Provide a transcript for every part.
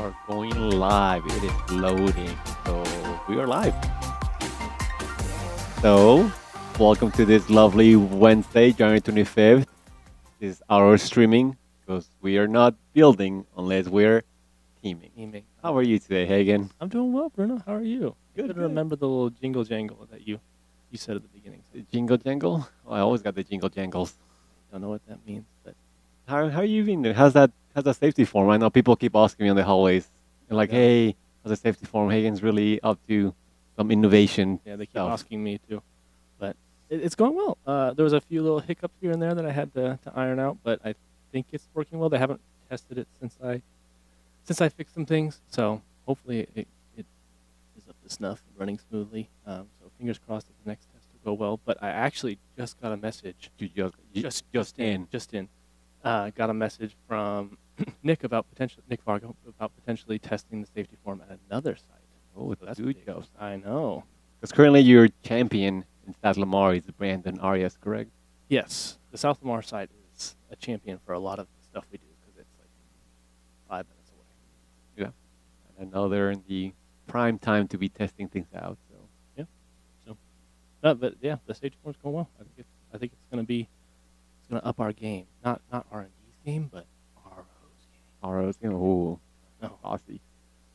are going live. It is loading. So we are live. So welcome to this lovely Wednesday, January 25th. This is our streaming because we are not building unless we're teaming. How are you today, Hagen? I'm doing well, Bruno. How are you? Good, Good to good. remember the little jingle jangle that you said at the beginning. The jingle jangle? Oh, I always got the jingle jangles. Don't know what that means, but How you been doing? How's that safety form? I know people keep asking me on the hallways. They're like, Yeah. hey, how's the safety form? Hagen's really up to some innovation. yeah, they keep stuff. asking me too. But it's going well. There was a few little hiccups here and there that I had to iron out, but I think it's working well. They haven't tested it since I fixed some things, so hopefully it is up to snuff and running smoothly. So fingers crossed that the next test will go well. But I actually just got a message. Just in. Got a message from Nick Fargo about potentially testing the safety form at another site. Oh, So that's good big. job. I know. Because currently your champion in South Lamar is Brandon Arias, correct? Yes, the South Lamar site is a champion for a lot of the stuff we do because it's like 5 minutes away. Yeah. And I know they're in the prime time to be testing things out. So But yeah, the safety form's going well. I think it's gonna up our game. Not R&D's game, but RO's game. ROs, ooh, No. saucy.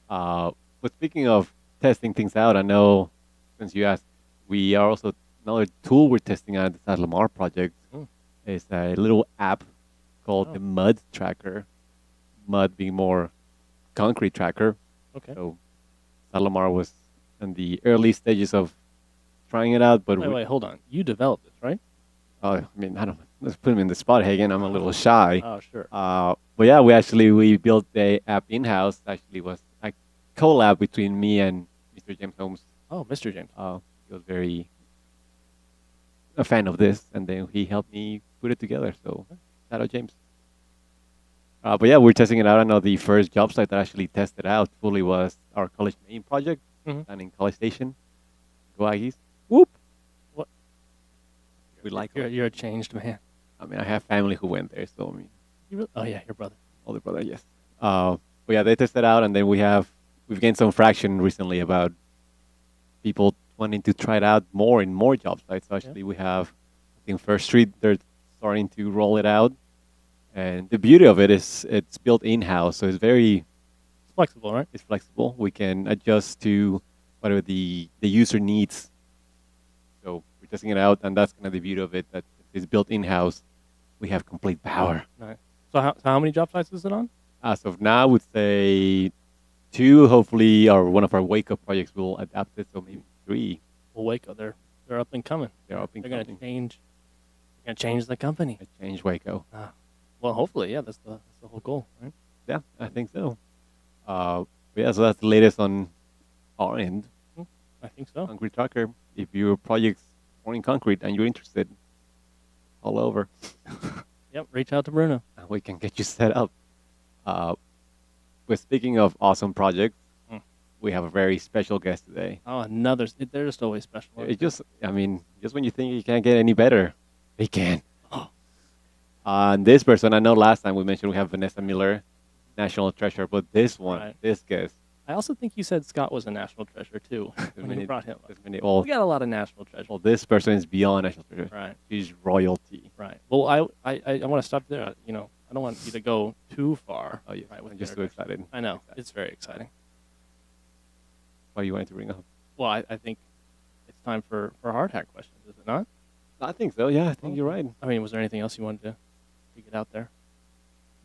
But speaking of testing things out, I know since you asked, we are also another tool we're testing out at the South Lamar project Mm. is a little app called Oh. the Mud Tracker. Mud being more concrete tracker. Okay. So South Lamar was in the early stages of trying it out, but Wait, hold on. You developed this, right? I mean, I don't. Let's put him in the spot, Hagen. I'm a little shy. Oh, sure. But yeah, we built the app in house. Actually, was a collab between me and Mr. James Holmes. Oh, Mr. James. He was very a fan of this, and then he helped me put it together. So shout out James. But yeah, we're testing it out. I know the first job site that actually tested out fully was our college main project Mhm. down in College Station. Go Aggies. Whoop. What? We like You're, it. you're a changed man. I mean, I have family who went there, so I mean, Oh yeah, your brother. older brother, yes. But yeah, they tested out, and then we've gained some fraction recently about people wanting to try it out more in more job sites. So actually, we have, I think, First Street, they're starting to roll it out, and the beauty of it is it's built in house, so It's flexible, right? it's flexible. We can adjust to whatever the user needs. So we're testing it out, and that's kind of the beauty of it that it's built in house. We have complete power. Nice. So how many job sites is it on? As of now, I would say 2. Hopefully, one of our wake up projects will adapt it, so maybe 3. Well, Waco, they're up and coming. They're up and They're gonna coming. change. They're gonna change the company. I changed Waco. Well, hopefully, yeah. That's the whole goal, right? Yeah, I think so. But yeah, so that's the latest on our end. I think so. Concrete Tracker. If your project's pouring concrete and you're interested, all over, Yep. Reach out to Bruno. and we can get you set up. But speaking of awesome projects, Mm. we have a very special guest today. Oh, another. They're just always special. It just, I mean, just when you think you can't get any better, they can. Oh. And this person, I know last time we mentioned we have Vanessa Miller, national treasure, but this one, Right. this guest, I also think you said Scott was a national treasure too when you brought him up. well, We got a lot of national treasures. well, this person is beyond national treasure. Right. She's royalty. Right. Well, I want to stop there. You know, I don't want you to go too far. Oh, yeah. Right, with I'm just the so introduction. excited. I know. It's very exciting. What you wanted to bring up? Well, I think it's time for Hardhat questions, is it not? I think so. Yeah, I think you're right. I mean, was there anything else you wanted to get out there?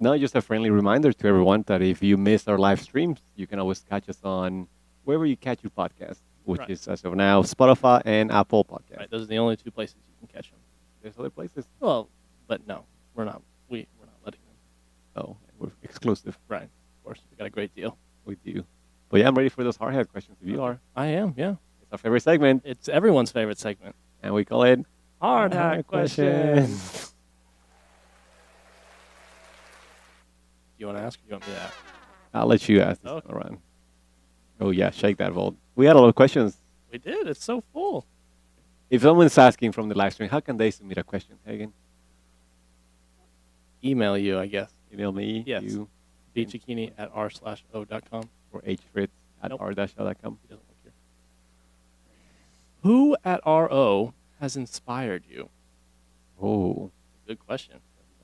No, just a friendly reminder to everyone that if you miss our live streams, you can always catch us on wherever you catch your podcast, which Right. is as of now Spotify and Apple Podcast. Right. Those are the only 2 places you can catch them. There's other places. Well, but no, we're not. We're not letting them. Oh, we're exclusive. Right. Of course, we got a great deal. We do. But yeah, I'm ready for those hard hat questions if you are. I am. Yeah. It's our favorite segment, It's everyone's favorite segment. and we call it Hardhat questions. Do you want to ask or do you want me to ask? I'll let you ask this Okay. one around. Oh yeah, shake that vault. We had a lot of questions. We did. It's so full. If someone's asking from the live stream, how can they submit a question? Hagen, Email you, I guess. email me. Yes. You. bchikini at r/o.com. or hfritz at Nope. r-o.com. He doesn't work here. Who at RO has inspired you? Oh, Good question.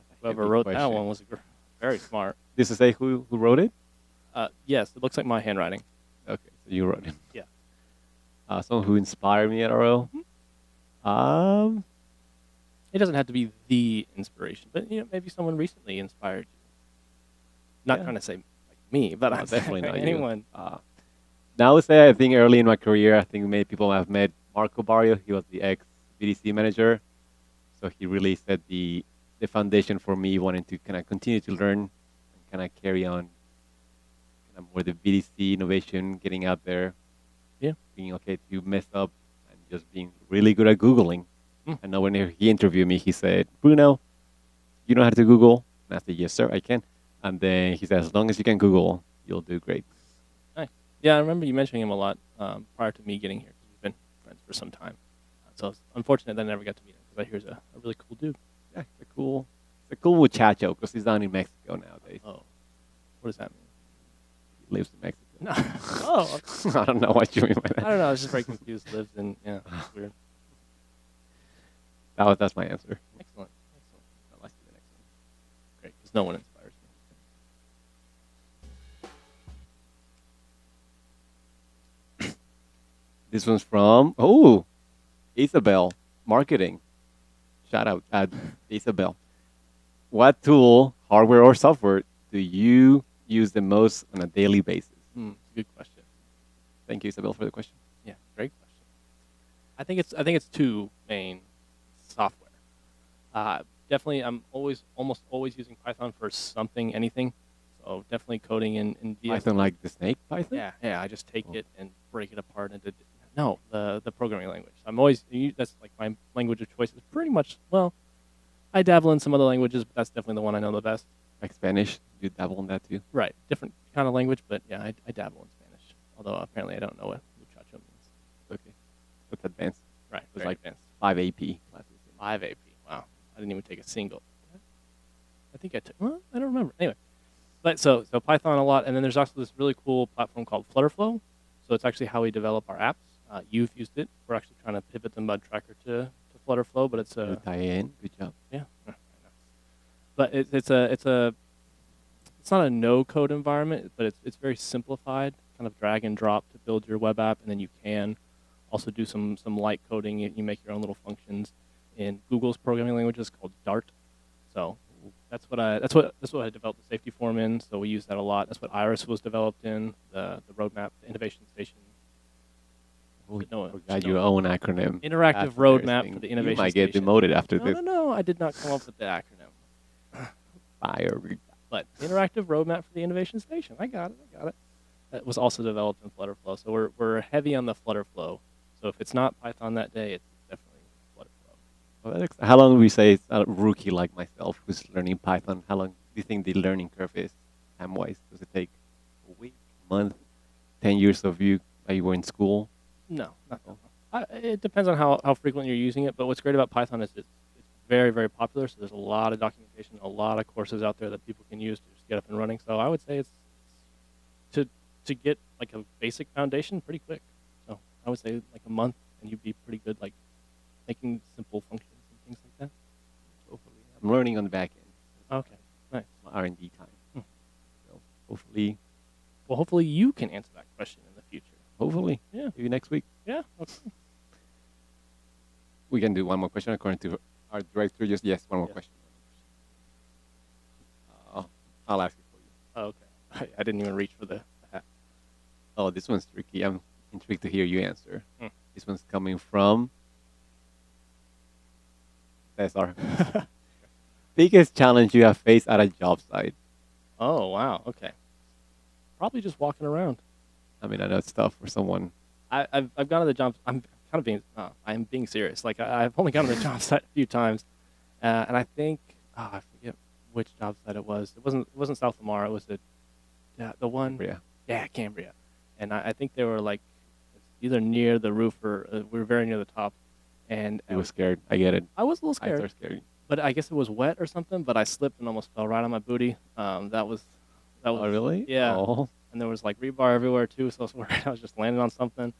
that's a Whoever heavy wrote that question. one was very smart. Does it say who wrote it? Yes, it looks like my handwriting. Okay, so you wrote it. Yeah. Someone who inspired me at RO. Um, It doesn't have to be the inspiration, but maybe someone recently inspired you. Not Yeah. trying to say like me, but no, I'm definitely not anyone. you. Now, I would say I think early in my career, I think many people have met Marco Barrio. He was the ex BDC manager, so he really set the foundation for me wanting to kind of continue to learn and kind of carry on kind of more the BDC innovation, getting out there, Yeah. being okay to mess up and just being really good at Googling. Mm. I know when he interviewed me, he said, Bruno, you know how to Google? And I said, yes, sir, I can. And then he said, as long as you can Google, you'll do great. Nice. Yeah, I remember you mentioning him a lot prior to me getting here because we've been friends for some time. So it's unfortunate that I never got to meet him because I hear he's a really cool dude. Yeah, it's a cool muchacho because he's down in Mexico nowadays. Oh, what does that mean? He lives in Mexico. No. Oh, I don't know what you mean by I that. don't know. I was just very confused. Lives in it's weird. That's my answer. Excellent. Now let's do the next one. Great, because no one inspires me. This one's from Isabel Marketing. Shout out at Isabel. What tool, hardware or software, do you use the most on a daily basis? Good question. Thank you, Isabel, for the question. Yeah, great question. I think it's two main software. Definitely, I'm almost always using Python for something, anything. So definitely coding in VS. Python like the snake Python? Yeah. I just take Oh. it and break it apart into the programming language. That's like my language of choice. Is pretty much I dabble in some other languages, but that's definitely the one I know the best. Like Spanish? You dabble in that too? Right, different kind of language, but yeah, I dabble in Spanish. Although apparently I don't know what muchacho means. Okay. That's advanced. Right, It's very like advanced. 5 AP classes. 5 AP. Wow, I didn't even take a single. I think I took. Well, I don't remember. Anyway, but so Python a lot, and then there's also this really cool platform called Flutterflow. So it's actually how we develop our apps. You've used it. We're actually trying to pivot the Mud Tracker to Flutterflow, but it's Good tie-in. Good job. yeah. I know. But it's not a no code environment, but it's very simplified, kind of drag and drop to build your web app, and then you can also do some light coding. You make your own little functions in Google's programming language is called Dart. So that's what I developed the safety form in. So we use that a lot. That's what Iris was developed in, the roadmap, the innovation station. Oh, you No, forgot no. your own acronym. Interactive That's roadmap embarrassing. for the innovation You might get station. demoted after No, this. no, I did not come up with the acronym. Fire. But interactive roadmap for the innovation station. I got it. That was also developed in Flutterflow. So we're heavy on the Flutterflow. So if it's not Python that day, it's definitely Flutterflow. Well, how long would we say it's a rookie like myself who's learning Python? How long do you think the learning curve is time-wise? Does it take a week, month, 10 years of you that you were in school? No, not that long. It depends on how frequently you're using it. But what's great about Python is it's very, very popular. So there's a lot of documentation, a lot of courses out there that people can use to just get up and running. So I would say it's to get like a basic foundation pretty quick. So I would say like a month, and you'd be pretty good like making simple functions and things like that. Hopefully. I'm learning on the back end. Okay, nice. My R&D time. Hmm. So hopefully, Well, hopefully you can answer that question in the future. Yeah. maybe next week. Yeah. Okay. We can do one more question according to our director. Just yes, one more Yeah. question. I'll ask it for you. Oh, okay. I didn't even reach for the hat. Oh, this one's tricky. I'm intrigued to hear you answer. Hmm. This one's coming from Cesar. Biggest challenge you have faced at a job site? Oh, wow. Okay. Probably just walking around. I mean, I know it's tough for someone. I've gone to the job. I'm kind of being. I'm being serious. Like I've only gone to the job site a few times, and I think I forget which job site it was. It wasn't South Lamar. It was the one. Yeah. Cambria, and I think they were like either near the roof or we were very near the top, and You were scared. I get it. I was a little I scared. start scared. But I guess it was wet or something. But I slipped and almost fell right on my booty. That was That Oh, was really? yeah. Oh, And there was like rebar everywhere too, so I was worried I was just landing on something.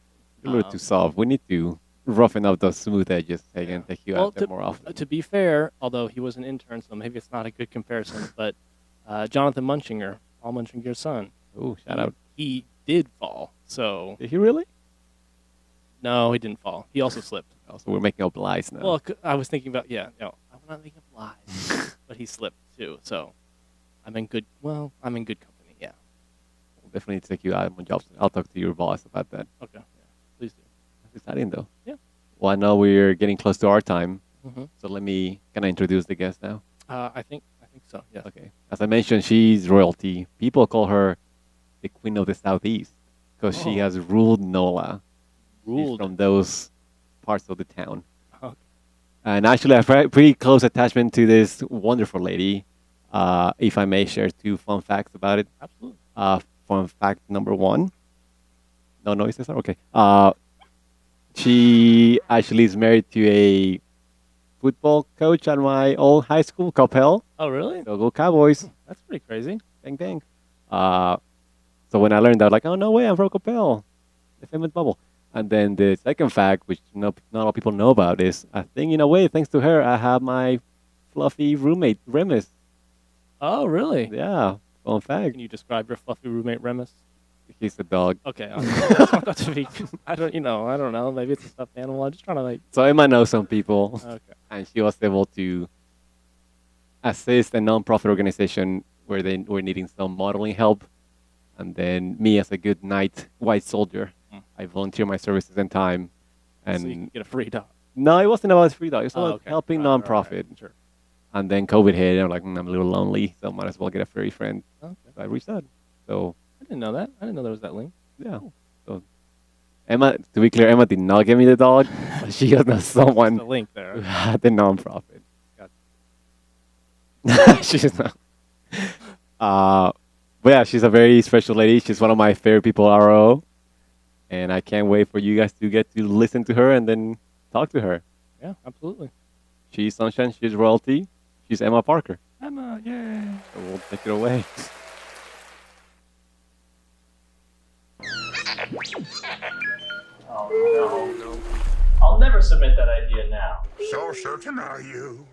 a little too soft. We need to roughen up those smooth edges so I Yeah. can take you Well, out there more often. to be fair, although he was an intern, so maybe it's not a good comparison, but Jonathan Munchinger, Paul Munchinger's son, Oh, shout out. he did fall. So Did he really? no, he didn't fall. He also slipped. Oh, so we're making up lies now. Well, I was thinking about no, I'm not making up lies, but he slipped too. So I'm in good. Well, I'm in good company. Yeah. We'll definitely take you out on jobs. I'll talk to your boss about that. Okay. Yeah. Please do. That's exciting, though. Yeah. Well, I know we're getting close to our time, Mm-hmm. so can I introduce the guest now? I think so. Yeah. Okay. As I mentioned, she's royalty. People call her the Queen of the Southeast because she Oh. has ruled NOLA. She's Ruled. from those parts of the town. Okay. And actually, I have a pretty close attachment to this wonderful lady. If I may share 2 fun facts about it. Absolutely. Fun fact number 1. No noises? Okay. She actually is married to a football coach at my old high school, Coppell. Oh, really? So go Cowboys. That's pretty crazy. Bang, bang. So when I learned that, I was like, oh, no way, I'm from Coppell. The famous bubble. And then the second fact, which not a lot of people know about, is I think, in a way, thanks to her, I have my fluffy roommate, Remus. Oh, really? Yeah, fun fact. Can you describe your fluffy roommate Remus? He's a dog. Okay. Not to be, I don't know. Maybe it's a stuffed animal. I'm just trying to like. So Emma knows some people, Okay. and she was able to assist a non-profit organization where they were needing some modeling help. And then me, as a good knight, white soldier, I volunteer my services and time. And So you can get a free dog. no, it wasn't about free dog. It was Oh, about okay. helping Right, non-profit. Sure. And then COVID hit, and I'm like, I'm a little lonely, so might as well get a furry friend. Okay. So I reached out. So I didn't know that. I didn't know there was that link. yeah. So Emma, to be clear, Emma did not give me the dog. But she has The someone link who there. had the non-profit. She's not. But yeah, she's a very special lady. She's one of my favorite people at RO. And I can't wait for you guys to get to listen to her and then talk to her. Yeah, absolutely. She's Sunshine, she's royalty, she's Emma Parker. Emma, yay. So we'll take it away. Oh, no. I'll never submit that idea now. So certain are you?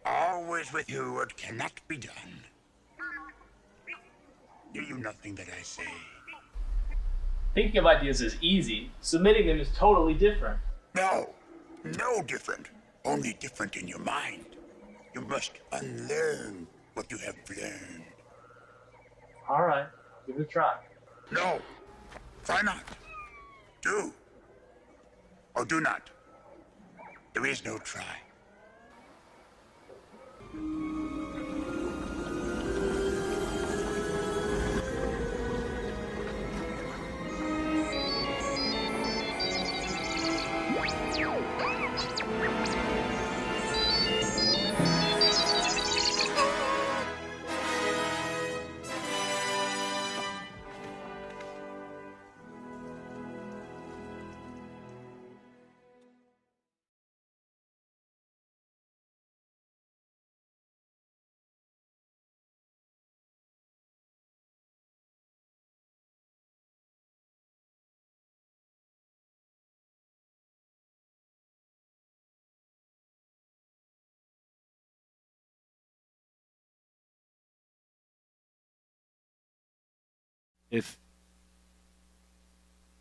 Always with you what cannot be done. Do you nothing that I say? Thinking of ideas is easy. Submitting them is totally different. No, no different. Only different in your mind. You must unlearn what you have learned. All right, give it a try. No, try not. Do. Or do not. There is no try.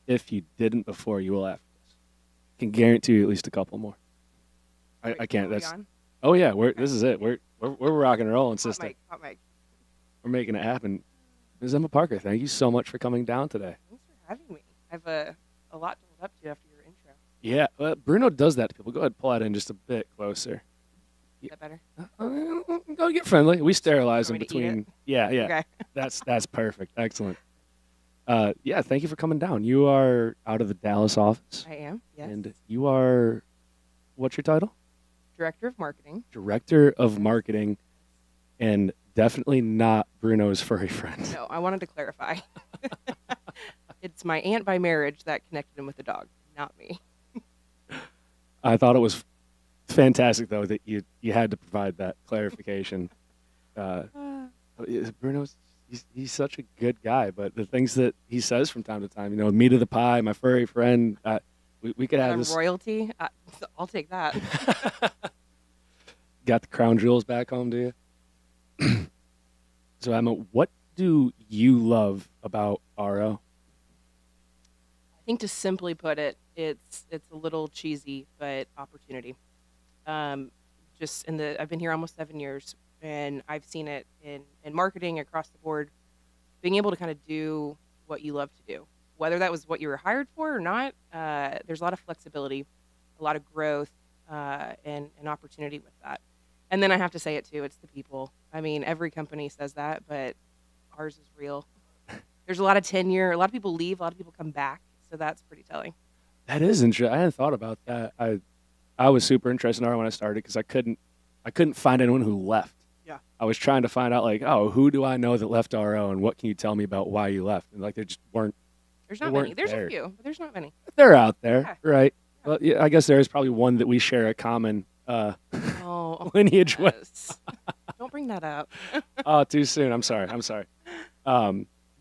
If you didn't before, you will after this. Can guarantee you at least a couple more. I can't. That's. Oh yeah, this is it. We're rocking and rolling, sister. Hot mic. We're making it happen. Ms. Emma Parker, thank you so much for coming down today. Thanks for having me. I've a lot to live up to after your intro. Yeah, Bruno does that to people. Go ahead, pull that in just a bit closer. Is that better? Go get friendly. We sterilize Want in me to eat between. Yeah. Okay. That's perfect. Excellent. Yeah, thank you for coming down. You are out of the Dallas office. I am. Yes. And you are, what's your title? Director of Marketing. Director of Marketing, and definitely not Bruno's furry friend. No, I wanted to clarify. It's my aunt by marriage that connected him with the dog, not me. I thought it was fantastic, though, that you had to provide that clarification. Bruno's he's such a good guy, but the things that he says from time to time, meat of the pie, my furry friend, we could have I'm this. royalty. I'll take that. Got the crown jewels back home, do you? So Emma, what do you love about RO? I think to simply put it, it's a little cheesy, but opportunity. I've been here almost 7 years, and I've seen it in marketing across the board. Being able to kind of do what you love to do, whether that was what you were hired for or not. There's a lot of flexibility, a lot of growth, and opportunity with that. And then I have to say it too. It's the people. I mean, every company says that, but ours is real. There's a lot of tenure. A lot of people leave. A lot of people come back. So that's pretty telling. That is interesting. I hadn't thought about that. I was super interested in RO when I started because I couldn't find anyone who left. Yeah. I was trying to find out who do I know that left RO and what can you tell me about why you left? And there just weren't. There's not many. There's a few, but there's not many. They're out there, Yeah. right? Well, yeah, I guess there is probably one that we share a common lineage with. Yes. Don't bring that up. Oh, too soon. I'm sorry.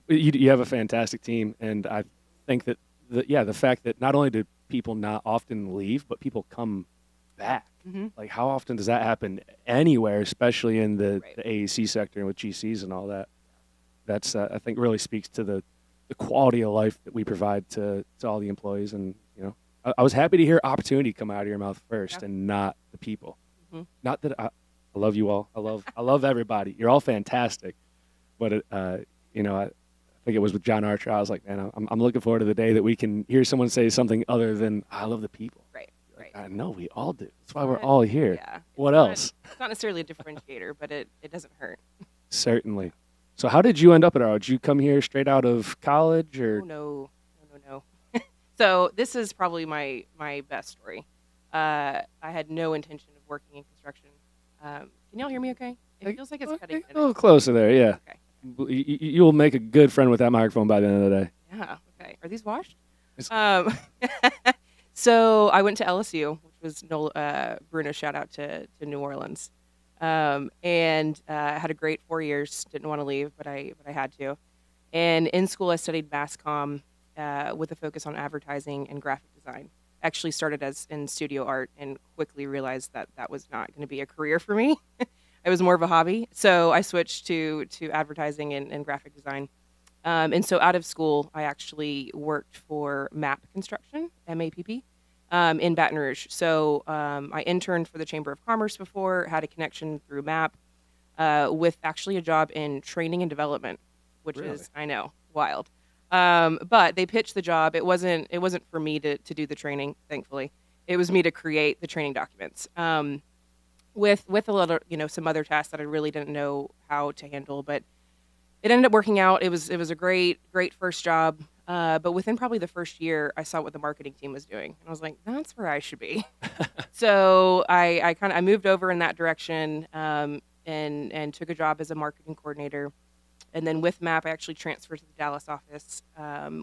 You have a fantastic team, and I think that the fact that not only do people not often leave, but people come back. Mm-hmm. Like, how often does that happen anywhere, especially in the Right. AEC sector and with GCs and all that? That's I think really speaks to the quality of life that we provide to all the employees. And I was happy to hear opportunity come out of your mouth first, Yeah. and not the people. Mm-hmm. Not that I love you all. I love everybody. You're all fantastic. But I think it was with John Archer. I was like, man, I'm looking forward to the day that we can hear someone say something other than I love the people. Right. Right. I know we all do. That's why we're all here. Yeah. What else? It's not necessarily a differentiator, but it doesn't hurt. Certainly. So how did you end up at RO? Did you come here straight out of college or? Oh, no. So this is probably my best story. I had no intention of working in construction. Can y'all hear me okay? It feels like it's cutting in A and little out. closer there, yeah. Okay. You'll make a good friend with that microphone by the end of the day. Yeah. Okay. Are these washed? It's- So I went to LSU, which was Bruno. Shout out to New Orleans, and had a great 4 years. Didn't want to leave, but I had to. And in school, I studied mass comm with a focus on advertising and graphic design. Actually started as in studio art and quickly realized that was not going to be a career for me. It was more of a hobby. So I switched to advertising and graphic design. And so out of school, I actually worked for MAP Construction, MAPP, in Baton Rouge. So I interned for the Chamber of Commerce before, had a connection through MAP with actually a job in training and development, which Really? is, I know, wild. But they pitched the job. It wasn't for me to do the training, thankfully. It was me to create the training documents. With a lot of, some other tasks that I really didn't know how to handle, but it ended up working out. It was a great first job. But within probably the first year, I saw what the marketing team was doing, and I was like, that's where I should be. So I moved over in that direction, and took a job as a marketing coordinator. And then with MAP, I actually transferred to the Dallas office,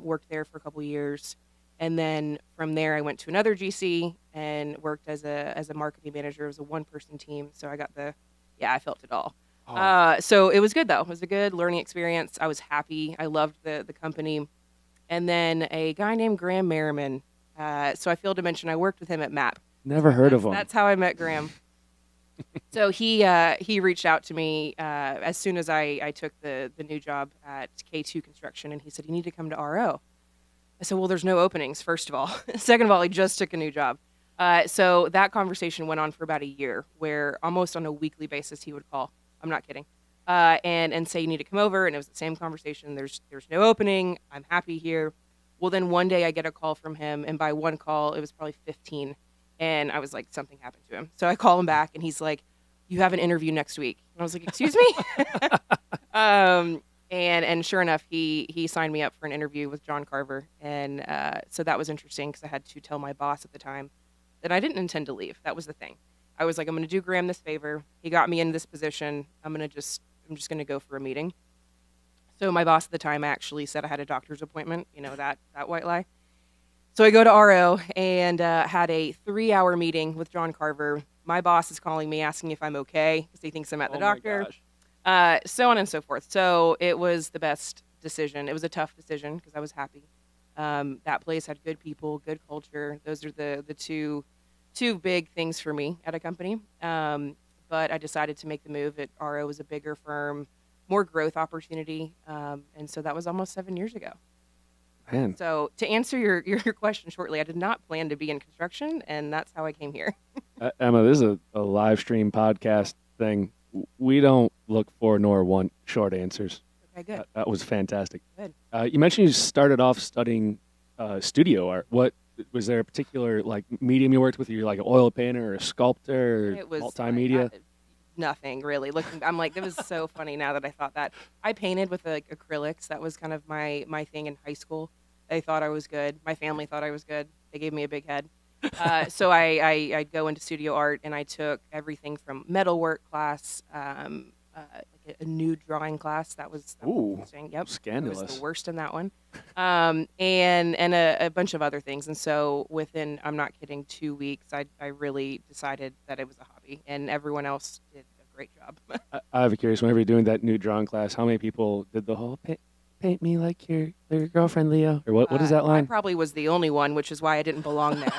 worked there for a couple years. And then from there, I went to another GC and worked as a marketing manager. It was a one-person team, so I felt it all. Oh. So it was good, though. It was a good learning experience. I was happy. I loved the company. And then a guy named Graham Merriman. So I failed to mention I worked with him at MAP. Never heard of him. That's how I met Graham. So he reached out to me as soon as I took the new job at K2 Construction, and he said, you need to come to RO. I said, well, there's no openings, first of all. Second of all, he just took a new job. So that conversation went on for about a year, where almost on a weekly basis he would call. I'm not kidding. And say, you need to come over. And it was the same conversation. There's no opening. I'm happy here. Well, then one day I get a call from him. And by one call, it was probably 15. And I was like, something happened to him. So I call him back and he's like, you have an interview next week. And I was like, excuse me? And sure enough, he signed me up for an interview with John Carver. And so that was interesting because I had to tell my boss at the time that I didn't intend to leave. That was the thing. I was like, I'm going to do Graham this favor. He got me in this position. I'm just going to go for a meeting. So my boss at the time actually said I had a doctor's appointment, that white lie. So I go to RO and had a 3-hour meeting with John Carver. My boss is calling me asking if I'm okay because he thinks I'm at the doctor. So on and so forth. So it was the best decision. It was a tough decision because I was happy. That place had good people, good culture. Those are the two big things for me at a company. But I decided to make the move. RO was a bigger firm, more growth opportunity, and so that was almost 7 years ago. Man, So to answer your question shortly, I did not plan to be in construction, and that's how I came here. Emma, this is a live stream podcast thing. We don't look for nor want short answers. Okay, good. That was fantastic. Good. You mentioned you started off studying studio art. What was there a particular like medium you worked with? Were you like an oil painter or a sculptor or It was multimedia? nothing really. Looking, I'm like, it was so funny now that I thought that. I painted with like acrylics. That was kind of my thing in high school. They thought I was good. My family thought I was good. They gave me a big head. So I go into studio art, and I took everything from metalwork class, like a nude drawing class. That was Ooh, interesting. Yep, I was scandalous. the worst in that one, and a bunch of other things. And so within, I'm not kidding, 2 weeks, I really decided that it was a hobby, and everyone else did a great job. I have a curious. Whenever you're doing that new drawing class, how many people did the whole paint me like your girlfriend Leo? Or what is that I line? probably was the only one, which is why I didn't belong there.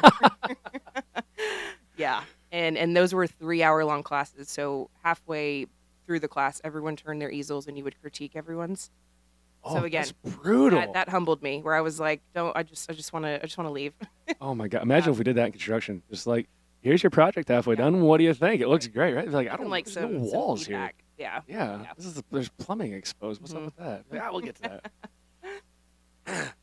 Yeah, and those were 3 hour long classes. So halfway through the class, everyone turned their easels, and you would critique everyone's. Oh, So again, that's brutal. that humbled me, where I was like, "Don't I just want to leave." Oh my god! Imagine if we did that in construction. Just like, here's your project halfway done. What do you think? It looks great, right? Like I And, don't like there's some no walls here. feedback. Yeah. Yeah, there's plumbing exposed. What's up with that? Yeah, we'll get to that.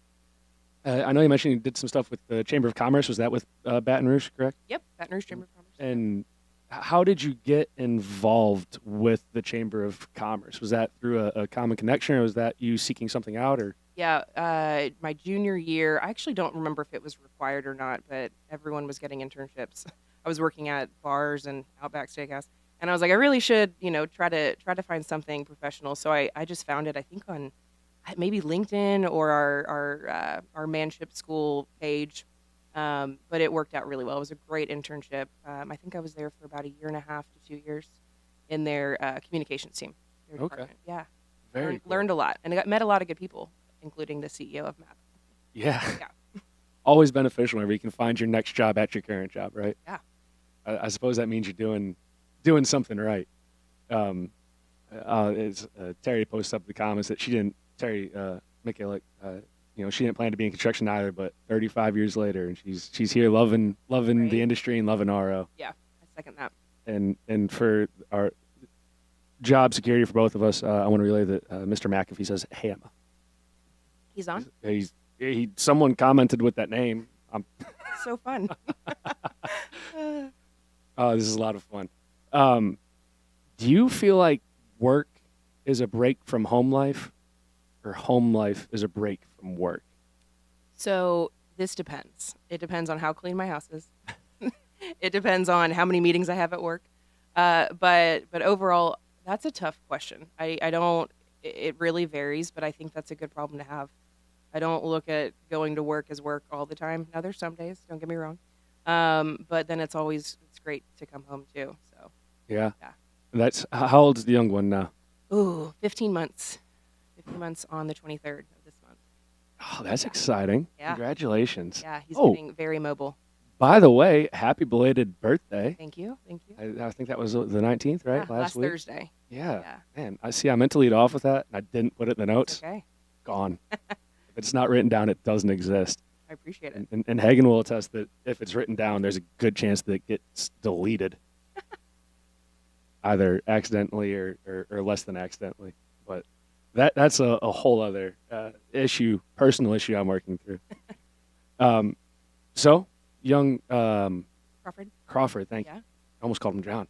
I know you mentioned you did some stuff with the Chamber of Commerce. Was that with Baton Rouge, correct? Yep. Baton Rouge Chamber of Commerce. And how did you get involved with the Chamber of Commerce? Was that through a common connection, or was that you seeking something out? Or Yeah, my junior year, I actually don't remember if it was required or not, but everyone was getting internships. I was working at bars and Outback Steakhouse, and I was like, I really should, try to find something professional. So I just found it, I think on maybe LinkedIn or our manship school page, but it worked out really well. It was a great internship. I think I was there for about 1.5 to 2 years in their communications team. Their Okay. department. Yeah. very cool. Learned a lot, and I met a lot of good people, including the CEO of MAP. Yeah. Yeah. Always beneficial whenever you can find your next job at your current job, right? Yeah. I suppose that means you're doing something right. Terry posts up the comments that Terry make it like she didn't plan to be in construction either, but 35 years later, and she's here loving Right. the industry and loving RO. Yeah, I second that. And for our job security for both of us, I want to relay that Mr. McAfee says, "Hey Emma." He's on. Someone commented with that name. So fun. This is a lot of fun. Do you feel like work is a break from home life, or home life is a break from work? So this depends. It depends on how clean my house is. It depends on how many meetings I have at work. But overall, that's a tough question. I don't. It really varies, but I think that's a good problem to have. I don't look at going to work as work all the time. Now there's some days. Don't get me wrong. But then it's great to come home too. So Yeah. Yeah. That's how old is the young one now? ooh, 15 months. 15 months on the 23rd of this month. Oh, that's exciting. Yeah. Congratulations. Yeah, he's Oh. getting very mobile. By the way, happy belated birthday. Thank you. Thank you. I think that was the 19th, right? Yeah, last week. Thursday. Yeah. Yeah. Man, I meant to lead off with that, and I didn't put it in the notes. It's okay. Gone. If it's not written down, it doesn't exist. I appreciate it. And Hagen will attest that if it's written down, there's a good chance that it gets deleted, either accidentally or less than accidentally. But that's a whole other personal issue I'm working through. So, young Crawford? Crawford, thank you. Yeah. I almost called him John.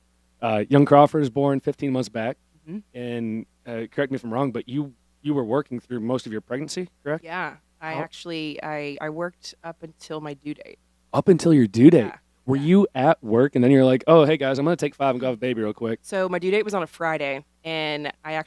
Young Crawford is born 15 months back, Mhm. and correct me if I'm wrong, but you were working through most of your pregnancy, correct? Yeah. I How- actually I worked up until my due date. Up until your due date. Yeah. Were you at work and then you're like, oh, hey guys, I'm going to take 5 and go have a baby real quick? So my due date was on a Friday, and I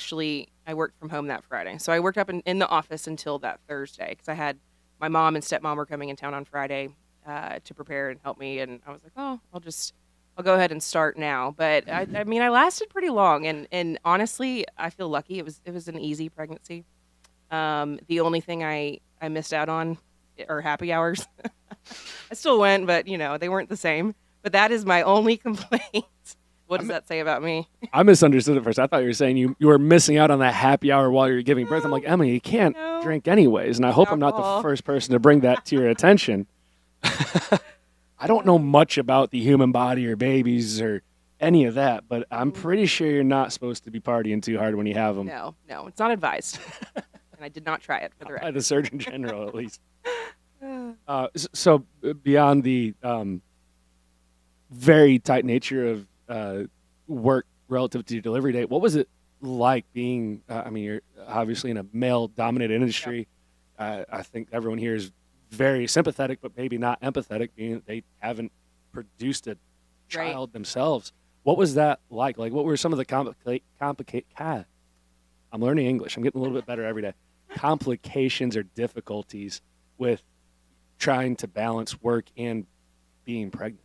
worked from home that Friday. So I worked up in the office until that Thursday because I had my mom and stepmom were coming in town on Friday to prepare and help me, and I was like, oh, I'll just I'll go ahead and start now. But I mean, I lasted pretty long, and honestly, I feel lucky. It was an easy pregnancy. The only thing I missed out on are happy hours. I still went, but they weren't the same. But that is my only complaint. What does that say about me? I misunderstood it first. I thought you were saying you were missing out on that happy hour while you were giving birth. I'm like, Emily, you can't No. drink anyways. And I hope I'm not the Alcohol. first person to bring that to your attention. I don't know much about the human body or babies or any of that, but I'm pretty sure you're not supposed to be partying too hard when you have them. No, it's not advised. And I did not try it for the By record. the Surgeon General, at least. So beyond the very tight nature of work relative to your delivery date, what was it like being? I mean, you're obviously in a male-dominated industry. I think everyone here is very sympathetic, but maybe not empathetic, being that they haven't produced a child themselves. What was that like? Like, what were some of the complicated? I'm learning English. I'm getting a little bit better every day. Complications or difficulties with trying to balance work and being pregnant.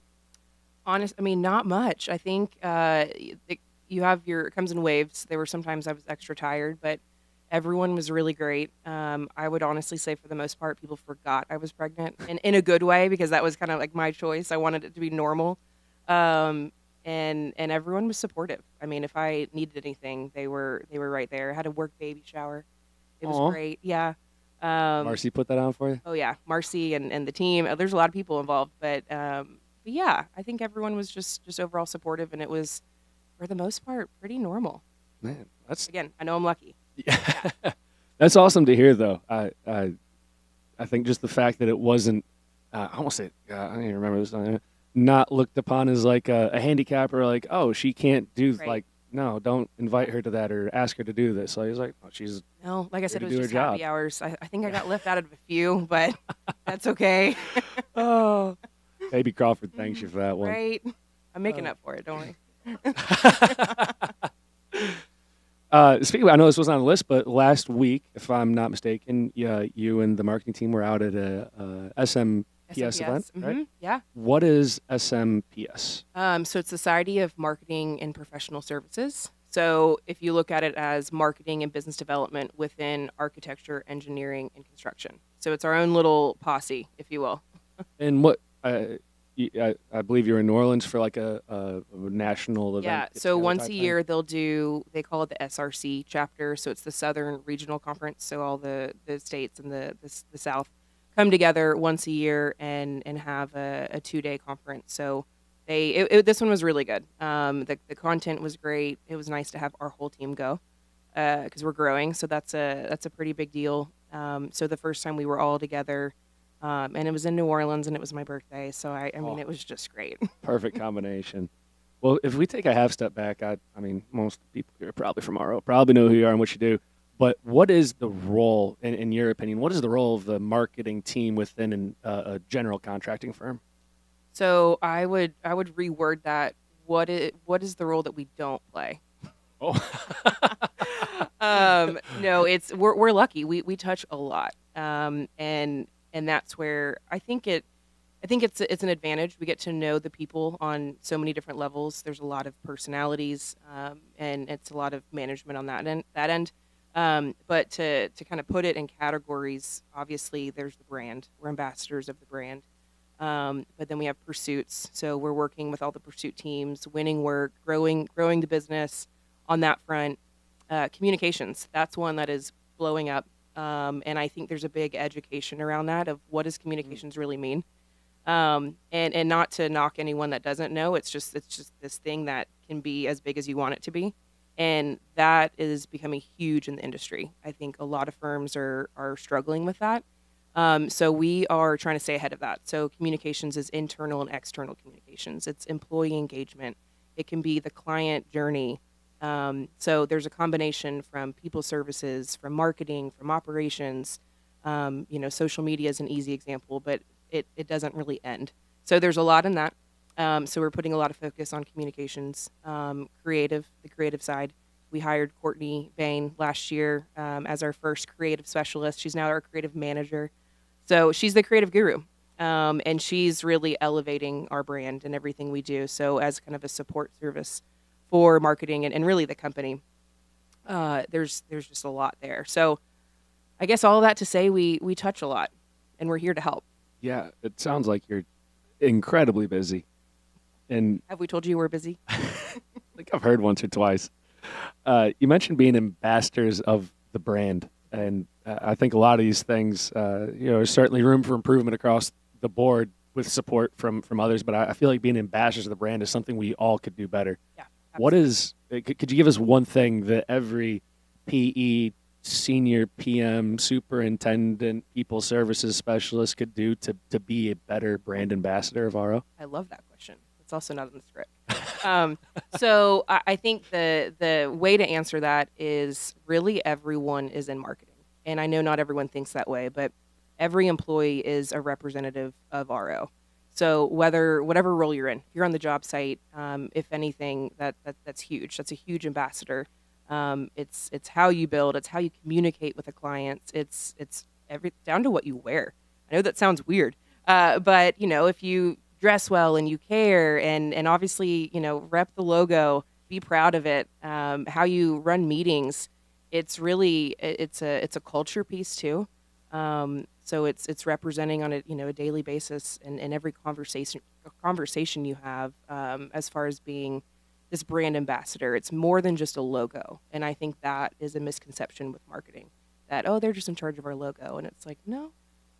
I mean, not much. I think it comes in waves. There were sometimes I was extra tired, but everyone was really great. I would honestly say for the most part, people forgot I was pregnant, and in a good way, because that was kind of like my choice. I wanted it to be normal, and everyone was supportive. I mean, if I needed anything, they were right there. I had a work baby shower. It was Aw. great. Yeah. Marcy put that on for you? Oh yeah, Marcy and the team. There's a lot of people involved, but yeah, I think everyone was just overall supportive, and it was for the most part pretty normal. Man, that's Again, I know I'm lucky. that's awesome to hear, though. I think just the fact that it wasn't, I almost say, I don't even remember this, not looked upon as like a handicap or like, oh, she can't do, Right. like, no, don't invite her to that or ask her to do this. So he's like, oh, she's, No, like I said, to it was do her just happy job. hours. I think I got left out of a few, but that's okay. oh. Baby Crawford thanks you for that one. Right? I'm making up for it, don't worry. Speaking of, I know this wasn't on the list, but last week, if I'm not mistaken, you and the marketing team were out at a SMPS event, right? Mhm, yeah. What is SMPS? So it's Society of Marketing and Professional Services. So if you look at it as marketing and business development within architecture, engineering, and construction. So it's our own little posse, if you will. And what I believe you're in New Orleans for like a national event. Yeah. get So together once type a thing? year they call it the SRC chapter. So it's the Southern Regional Conference. So all the states and the South come together once a year and have a 2-day conference. So this one was really good. The content was great. It was nice to have our whole team go because we're growing. So that's a pretty big deal. So the first time we were all together, and it was in New Orleans and it was my birthday. So I mean, it was just great. Perfect combination. Well, if we take a half step back, I mean, most people here are probably from RO, probably know who you are and what you do. But what is the role, in your opinion, what is the role of the marketing team within a general contracting firm? So I would reword that. What is the role that we don't play? Oh, No, we're lucky. We touch a lot, and that's where I think it's an advantage. We get to know the people on so many different levels. There's a lot of personalities, and it's a lot of management on that end. But to kind of put it in categories, obviously there's the brand. We're ambassadors of the brand. But then we have pursuits. So we're working with all the pursuit teams, winning work, growing the business on that front. Communications, that's one that is blowing up. And I think there's a big education around that of what does communications really mean. And not to knock anyone that doesn't know, it's just this thing that can be as big as you want it to be. And that is becoming huge in the industry. I think a lot of firms are struggling with that. So we are trying to stay ahead of that. So communications is internal and external communications. It's employee engagement. It can be the client journey. So there's a combination from people services, from marketing, from operations. Social media is an easy example, but it doesn't really end. So there's a lot in that. So we're putting a lot of focus on communications, the creative side. We hired Courtney Bain last year as our first creative specialist. She's now our creative manager. So she's the creative guru. And she's really elevating our brand and everything we do. So as kind of a support service for marketing and really the company, there's just a lot there. So I guess all of that to say we touch a lot, and we're here to help. Yeah, it sounds like you're incredibly busy, and Have we told you we're busy? I think I've heard once or twice. You mentioned being ambassadors of the brand, and I think a lot of these things, there's certainly room for improvement across the board with support from others. But I feel like being ambassadors of the brand is something we all could do better. Yeah. What is? Could you give us one thing that every PE senior PM, superintendent, people services specialist could do to be a better brand ambassador of RO? I love that question. It's also not in the script. So I think the way to answer that is really everyone is in marketing. And I know not everyone thinks that way, but every employee is a representative of RO. So whatever role you're in, if you're on the job site, if anything, that's huge. That's a huge ambassador. It's how you build, it's how you communicate with the clients. It's down to what you wear. I know that sounds weird, but if you dress well and you care and obviously rep the logo, be proud of it. How you run meetings, it's really it's a culture piece too. So it's representing on a daily basis in every conversation you have, as far as being this brand ambassador. It's more than just a logo, and I think that is a misconception with marketing. That they're just in charge of our logo, and it's like no,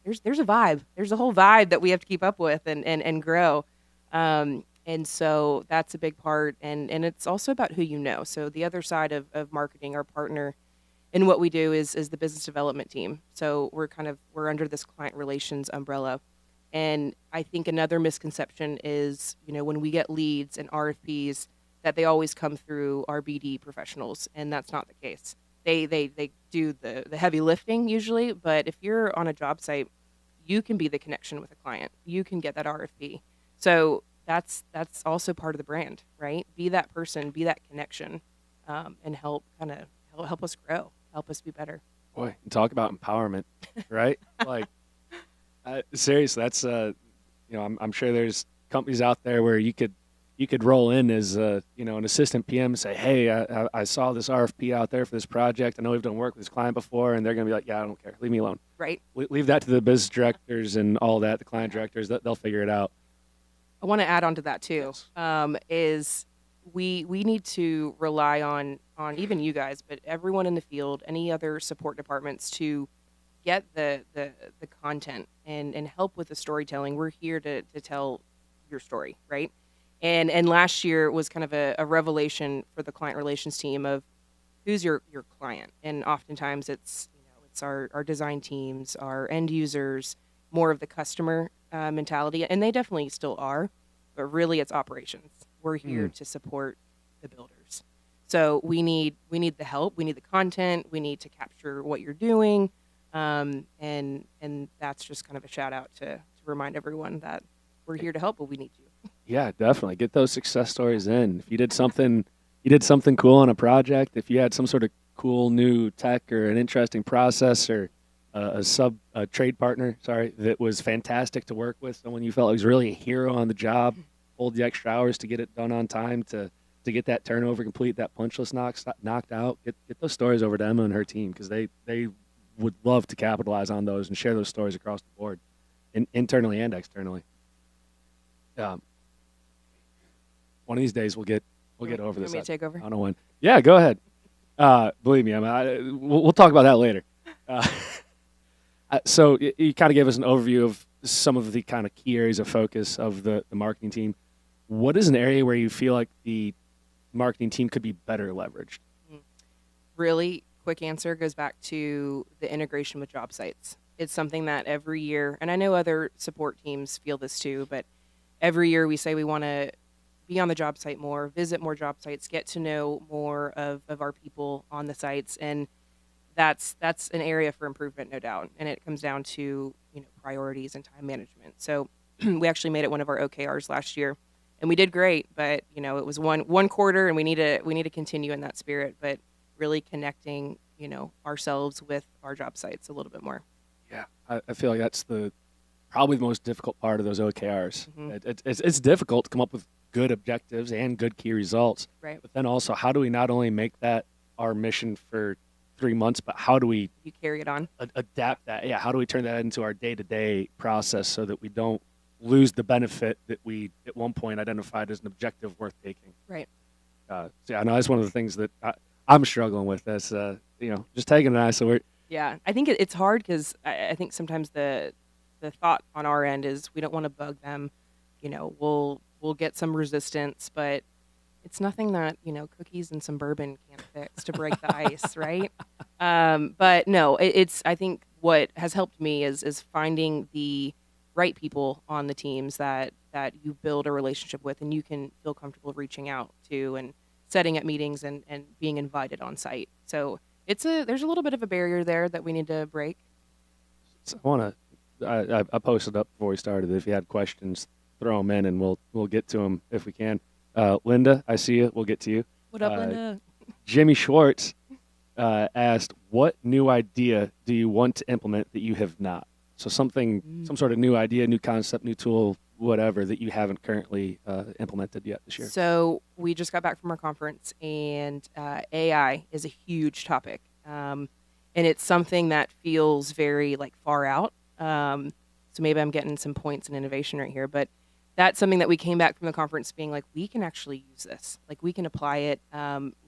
there's a vibe. There's a whole vibe that we have to keep up with and grow. And so that's a big part, and it's also about who you know. So the other side of marketing, our partner in what we do is the business development team. So we're under this client relations umbrella. And I think another misconception is, when we get leads and RFPs, that they always come through our BD professionals, and that's not the case. They do the heavy lifting usually, but if you're on a job site, you can be the connection with a client. You can get that RFP. So that's also part of the brand, right? Be that person, be that connection, and help us grow, help us be better. Boy, and talk about empowerment, right? Like, seriously, that's I'm sure there's companies out there where you could roll in as an assistant PM and say, hey, I saw this RFP out there for this project. I know we've done work with this client before, and they're going to be like, yeah, I don't care. Leave me alone. Right. Leave that to the business directors and all that, the client directors. They'll figure it out. I want to add on to that too. Yes. Is we need to rely on even you guys, but everyone in the field, any other support departments, to get the content and help with the storytelling. We're here to tell your story, right? And last year was kind of a revelation for the client relations team of who's your client. And oftentimes it's our design teams, our end users, more of the customer mentality, and they definitely still are, but really it's operations. We're here to support the builders. So we need the help, we need the content, we need to capture what you're doing, and that's just kind of a shout out to remind everyone that we're here to help, but we need you. Yeah, definitely. Get those success stories in. If you did something cool on a project, if you had some sort of cool new tech or an interesting process or a trade partner, that was fantastic to work with, someone you felt was really a hero on the job, pulled the extra hours to get it done on time to get that turnover complete, that punch list knocked out. Get those stories over to Emma and her team, because they would love to capitalize on those and share those stories across the board, internally and externally. One of these days we'll get over this. Want me to take over? I don't know when. Yeah, go ahead. Believe me, we'll talk about that later. So you kind of gave us an overview of some of the kind of key areas of focus of the marketing team. What is an area where you feel like the marketing team could be better leveraged? Really quick answer goes back to the integration with job sites. It's something that every year, and I know other support teams feel this too, but every year we say we want to be on the job site more, visit more job sites, get to know more of our people on the sites, and that's an area for improvement, no doubt. And it comes down to priorities and time management. So we actually made it one of our OKRs last year, and we did great. But it was one quarter, and we need to continue in that spirit. But really connecting ourselves with our job sites a little bit more. Yeah, I feel like that's the probably the most difficult part of those OKRs. Mhm. It's difficult to come up with good objectives and good key results. Right. But then also, how do we not only make that our mission for 3 months, but how do we You carry it on. adapt that? Yeah, how do we turn that into our day-to-day process so that we don't lose the benefit that we at one point identified as an objective worth taking? Right. So yeah, I know that's one of the things that I'm struggling with. That's just taking an eye. So we're Yeah, I think it's hard because I think sometimes the thought on our end is we don't want to bug them. We'll get some resistance, but it's nothing that cookies and some bourbon can't fix to break the ice, right? But no, it's I think what has helped me is finding the right people on the teams that you build a relationship with and you can feel comfortable reaching out to and setting up meetings and being invited on site. So there's a little bit of a barrier there that we need to break. So I posted up before we started. If you had questions, throw them in, and we'll get to them if we can. Linda, I see you. We'll get to you. What up, Linda? Jimmy Schwartz asked, "What new idea do you want to implement that you have not?" So some sort of new idea, new concept, new tool, whatever that you haven't currently implemented yet this year. So we just got back from our conference, and AI is a huge topic, and it's something that feels very far out. So maybe I'm getting some points in innovation right here, but that's something that we came back from the conference being like, we can actually use this. We can apply it.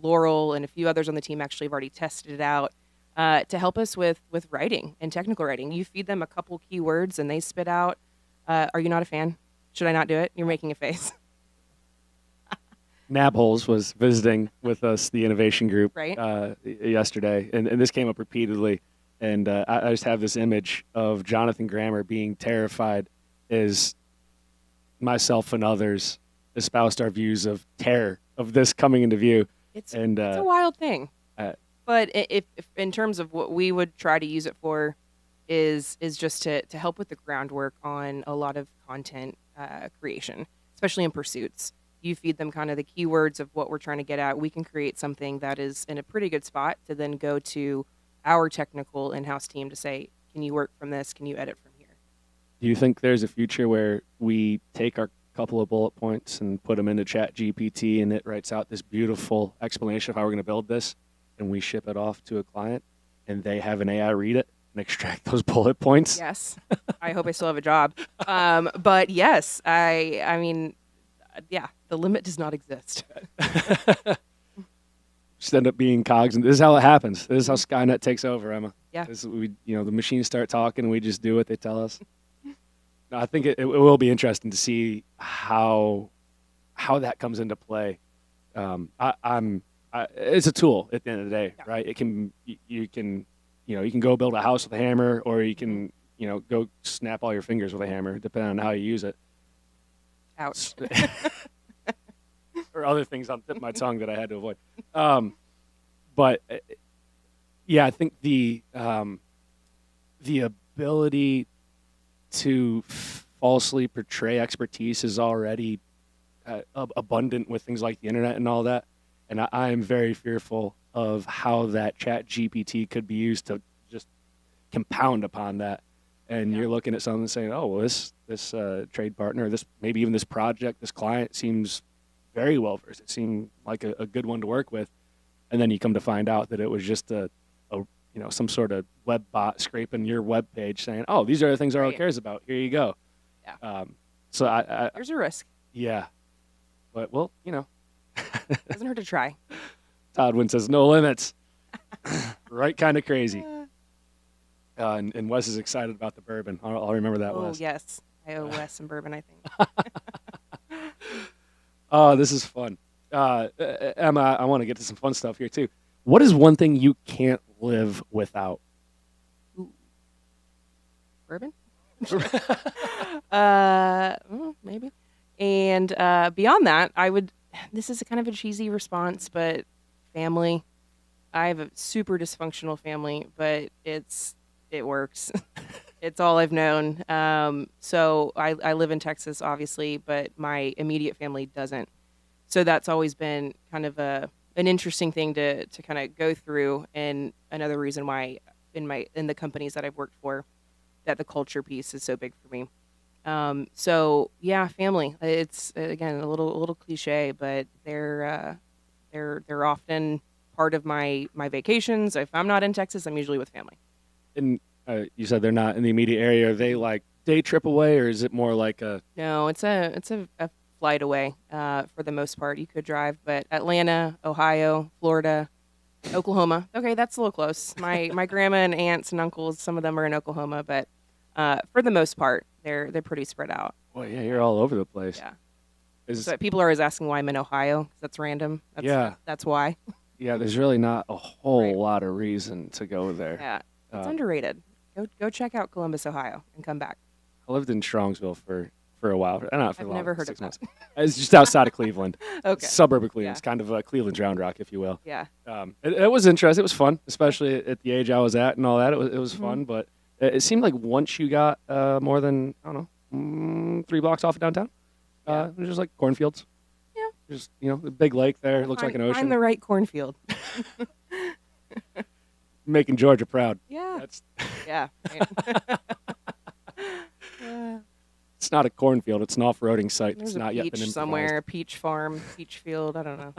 Laurel and a few others on the team actually have already tested it out to help us with writing and technical writing. You feed them a couple keywords and they spit out. Are you not a fan? Should I not do it? You're making a face. Nabholes was visiting with us, the innovation group, Right. Yesterday, and this came up repeatedly. And I just have this image of Jonathan Grammer being terrified as myself and others espoused our views of terror of this coming into view. It's a wild thing. But if in terms of what we would try to use it for is just to help with the groundwork on a lot of content creation, especially in pursuits. You feed them kind of the keywords of what we're trying to get at. We can create something that is in a pretty good spot to then go to our technical in-house team to say, can you work from this? Can you edit from here? Do you think there's a future where we take our couple of bullet points and put them into Chat GPT and it writes out this beautiful explanation of how we're going to build this and we ship it off to a client and they have an AI read it and extract those bullet points? Yes. I hope I still have a job. But yes, I mean, yeah, the limit does not exist. Just end up being cogs, and this is how it happens. This is how Skynet takes over, Emma. Yeah. The machines start talking, and we just do what they tell us. No, I think it will be interesting to see how that comes into play. It's a tool at the end of the day, Yeah. right? You can go build a house with a hammer, or you can go snap all your fingers with a hammer, depending on how you use it. Ouch. Or other things on the tip of my tongue that I had to avoid. But yeah, I think the ability to falsely portray expertise is already abundant with things like the internet and all that. And I am very fearful of how that Chat GPT could be used to just compound upon that. And you're looking at something and saying, oh, well, this trade partner, maybe even this project, this client seems very well versed. It seemed like a good one to work with. And then you come to find out that it was just some sort of web bot scraping your web page saying, oh, these are the things Arlo cares about. Here you go. Yeah. So There's a risk. yeah. But, well, Doesn't hurt to try. Todd Wynn says, no limits. Right kind of crazy. And Wes is excited about the bourbon. I'll remember that, Oh, Wes. yes. I owe Wes some bourbon, I think. Oh, this is fun. Emma, I want to get to some fun stuff here, too. What is one thing you can't live without? Bourbon? Maybe. And beyond that, this is a kind of a cheesy response, but family. I have a super dysfunctional family, but it works. It's all I've known. So I live in Texas, obviously, but my immediate family doesn't. So that's always been kind of an interesting thing to kind of go through, and another reason why in the companies that I've worked for, that the culture piece is so big for me. So yeah, family. It's again a little cliche, but they're often part of my vacations. If I'm not in Texas, I'm usually with family. And you said they're not in the immediate area. Are they like day trip away, or is it more like a? No, it's a flight away for the most part. You could drive, but Atlanta, Ohio, Florida, Oklahoma. Okay, that's a little close. My grandma and aunts and uncles, some of them are in Oklahoma, but for the most part, they're pretty spread out. Well, yeah, you're all over the place. Yeah. Is So people are always asking why I'm in Ohio. 'Cause that's random. Yeah. That's why. yeah, there's really not a whole Right. lot of reason to go there. Yeah, it's Uh, underrated. Go check out Columbus, Ohio, and come back. I lived in Strongsville for a while. Not for I've long. never heard of 6 months. that. It's just outside of Cleveland. Okay. Suburb of Cleveland. Yeah. It's kind of Cleveland's Round Rock, if you will. Yeah. It was interesting. It was fun, especially at the age I was at and all that. It was Mm-hmm. fun, but it seemed like once you got more than, I don't know, 3 blocks off of downtown, it was just like cornfields. Yeah. Just, the big lake there. It looks like an ocean. Find the right cornfield. Making Georgia proud. Yeah. That's Yeah. It's not a cornfield. It's an off-roading site. There's It's a not yet been peach improvised. somewhere, a peach farm, peach field. I don't know.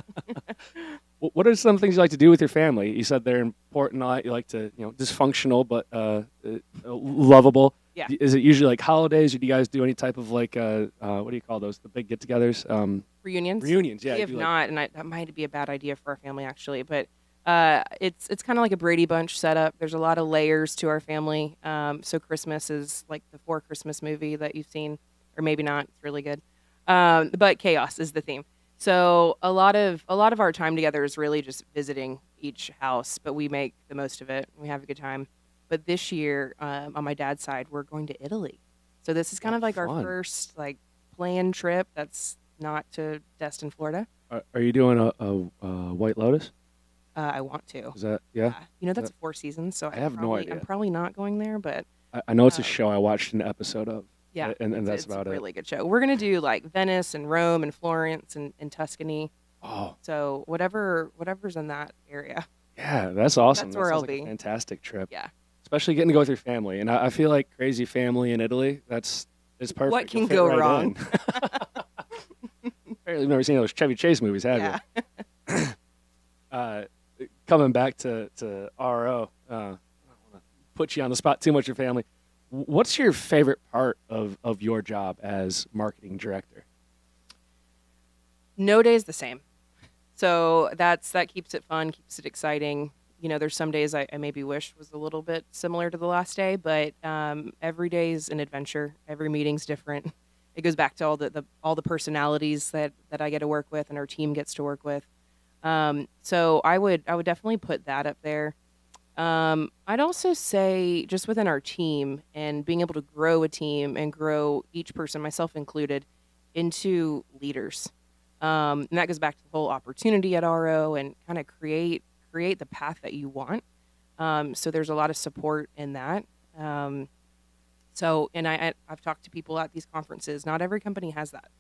What are some things you like to do with your family? You said they're important. You like to, dysfunctional but lovable. Yeah. Is it usually like holidays, or do you guys do any type of like what do you call those? The big get-togethers? Reunions. Reunions. Yeah. We you have do, not, and that might be a bad idea for our family actually. But it's kind of like a Brady Bunch setup. There's a lot of layers to our family. So Christmas is like the Four Christmas movie that you've seen, or maybe not. It's really good. But chaos is the theme. So a lot of our time together is really just visiting each house, but we make the most of it. We have a good time. But this year, on my dad's side, we're going to Italy. So this is kind of like our fun. first like planned trip. That's not to Destin, Florida. Are you doing a White Lotus? I want to. Is that yeah? That's a Four Seasons, so I have no idea. I'm probably not going there, but I know it's a show I watched an episode of. yeah, and that's it's about a it. really good show. We're gonna do like Venice and Rome and Florence and Tuscany. Oh, So whatever's in that area. yeah, that's awesome. That's That where sounds I'll like be. a fantastic trip. Yeah. Especially getting to go with your family, and I feel like crazy family in Italy. It's perfect. What You'll can fit go right wrong? in. Apparently, you've never seen those Chevy Chase movies, have Yeah. you? Coming back to RO, I don't want to put you on the spot too much, your family. What's your favorite part of your job as marketing director? No day is the same. So that keeps it fun, keeps it exciting. There's some days I maybe wish was a little bit similar to the last day, but every day is an adventure. Every meeting's different. It goes back to all the personalities that I get to work with and our team gets to work with. So I would definitely put that up there. I'd also say just within our team and being able to grow a team and grow each person, myself included, into leaders. And that goes back to the whole opportunity at RO and kind of create the path that you want. So there's a lot of support in that. And I've talked to people at these conferences. Not every company has that.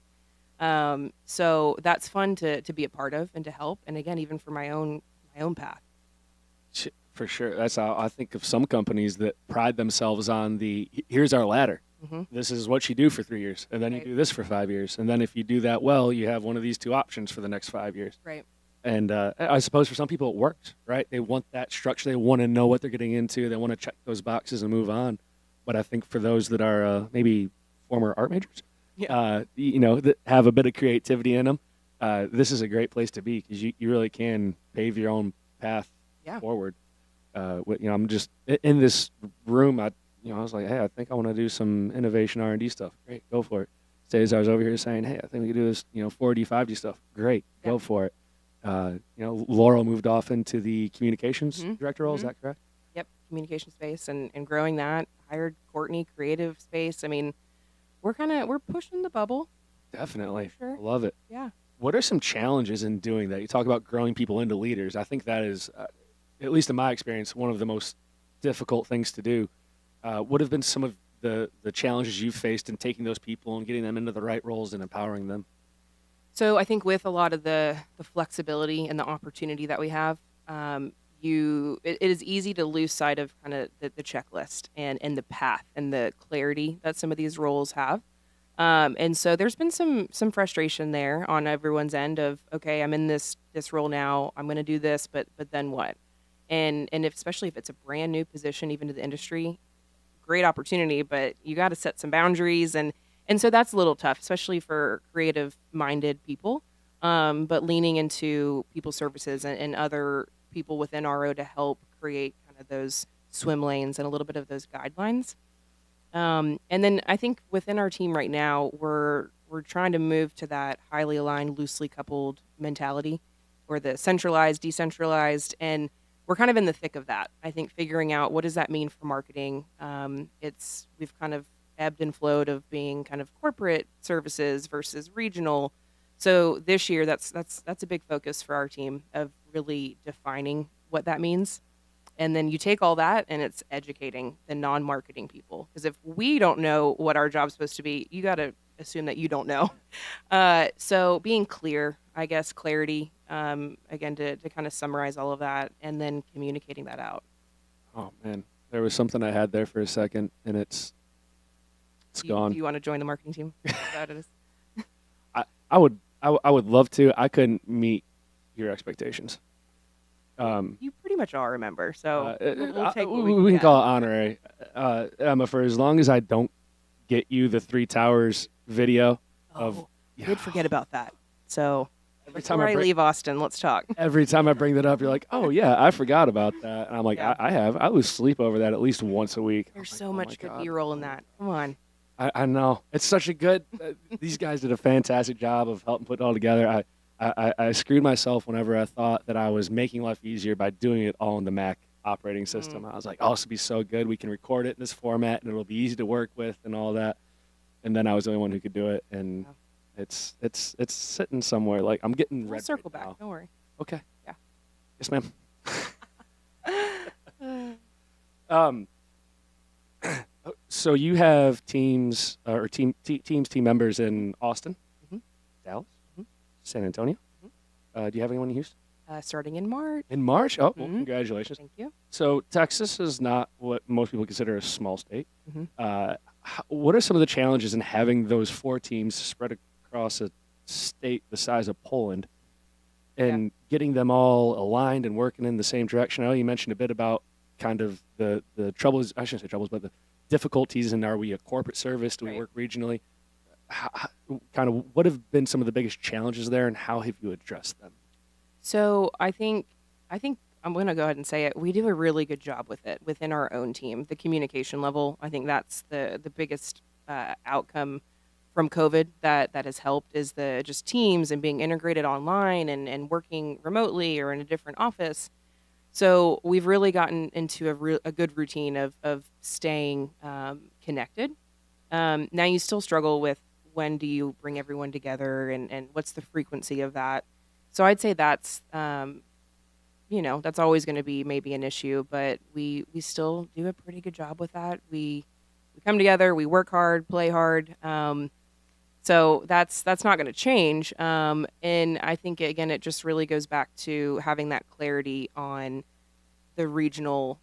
So that's fun to be a part of and to help. And again, even for my own path. For sure. That's how I think of some companies that pride themselves on here's our ladder. Mm-hmm. This is what you do for 3 years, and then Right. you do this for 5 years, and then if you do that well, you have one of these 2 options for the next 5 years. Right. And I suppose for some people it works, right? They want that structure. They want to know what they're getting into. They want to check those boxes and move on. But I think for those that are maybe former art majors, that have a bit of creativity in them, this is a great place to be because you really can pave your own path forward. I'm just in this room. I was like, hey, I think I want to do some innovation R&D stuff. Great, go for it. Cesar was over here saying, hey, I think we could do this, 4D, 5D stuff. Great, go for it. Laurel moved off into the communications director role. Is that correct? Yep, communication space and growing that. Hired Courtney, creative space. I mean, we're pushing the bubble. Definitely. For sure. I love it. Yeah. What are some challenges in doing that? You talk about growing people into leaders. I think that is, at least in my experience, one of the most difficult things to do. What have been some of the challenges you've faced in taking those people and getting them into the right roles and empowering them? So I think with a lot of the flexibility and the opportunity that we have, it is easy to lose sight of kind of the checklist and the path and the clarity that some of these roles have. And so there's been some frustration there on everyone's end of, okay, I'm in this role now, I'm going to do this, but then what? And if, especially if it's a brand new position, even to the industry, great opportunity, but you got to set some boundaries, and so that's a little tough, especially for creative minded people. But leaning into people services and other people within RO to help create kind of those swim lanes and a little bit of those guidelines. And then I think within our team right now, we're trying to move to that highly aligned, loosely coupled mentality, or the centralized, decentralized, and we're kind of in the thick of that. I think figuring out what does that mean for marketing. We've kind of ebbed and flowed of being kind of corporate services versus regional. So this year, that's a big focus for our team of really defining what that means. And then you take all that and it's educating the non-marketing people. Because if we don't know what our job's supposed to be, you got to assume that you don't know. So being clear, I guess, clarity, again, to kind of summarize all of that and then communicating that out. Oh, man. There was something I had there for a second, and it's gone. Do you want to join the marketing team? Is that what it is? I would love to. I couldn't meet your expectations. You pretty much are a member, so we'll take what we can can get. call it honorary. Emma, for as long as I don't get you the Three Towers video of I did forget about that. So every time before I I leave Austin, let's talk. every time I bring that up, you're like, oh yeah, I forgot about that. And I'm like, Yeah. I lose sleep over that at least once a week. There's I'm like, so oh my much good God. B-roll in that. Come on. I know. It's such a good. These guys did a fantastic job of helping put it all together. I screwed myself whenever I thought that I was making life easier by doing it all in the Mac operating system. I was like, oh, this will be so good. We can record it in this format, and it'll be easy to work with and all that. And then I was the only one who could do it, and it's sitting somewhere. Like I'm getting We'll red circle right back. now. Don't worry. Okay. Yeah. Yes, ma'am. So you have teams or team members in Austin, Mhm. Dallas, Mhm. San Antonio. Do you have anyone in Houston? Starting in March. In March? Oh, well, Mhm. congratulations. Thank you. So Texas is not what most people consider a small state. Mhm. What are some of the challenges in having those 4 teams spread across a state the size of Poland and getting them all aligned and working in the same direction? I know you mentioned a bit about kind of the troubles, I shouldn't say troubles, but the difficulties in, are we a corporate service? Do we Right. work regionally? Kind of what have been some of the biggest challenges there, and how have you addressed them? So I think I'm going to go ahead and say it. We do a really good job with it within our own team. The communication level, I think that's the biggest outcome from COVID that has helped is the just teams and being integrated online and working remotely or in a different office. So we've really gotten into a good routine of staying connected. Now you still struggle with when do you bring everyone together and what's the frequency of that. So I'd say that's that's always going to be maybe an issue, but we still do a pretty good job with that. We come together, we work hard, play hard. So that's not going to change. And I think again, it just really goes back to having that clarity on the regional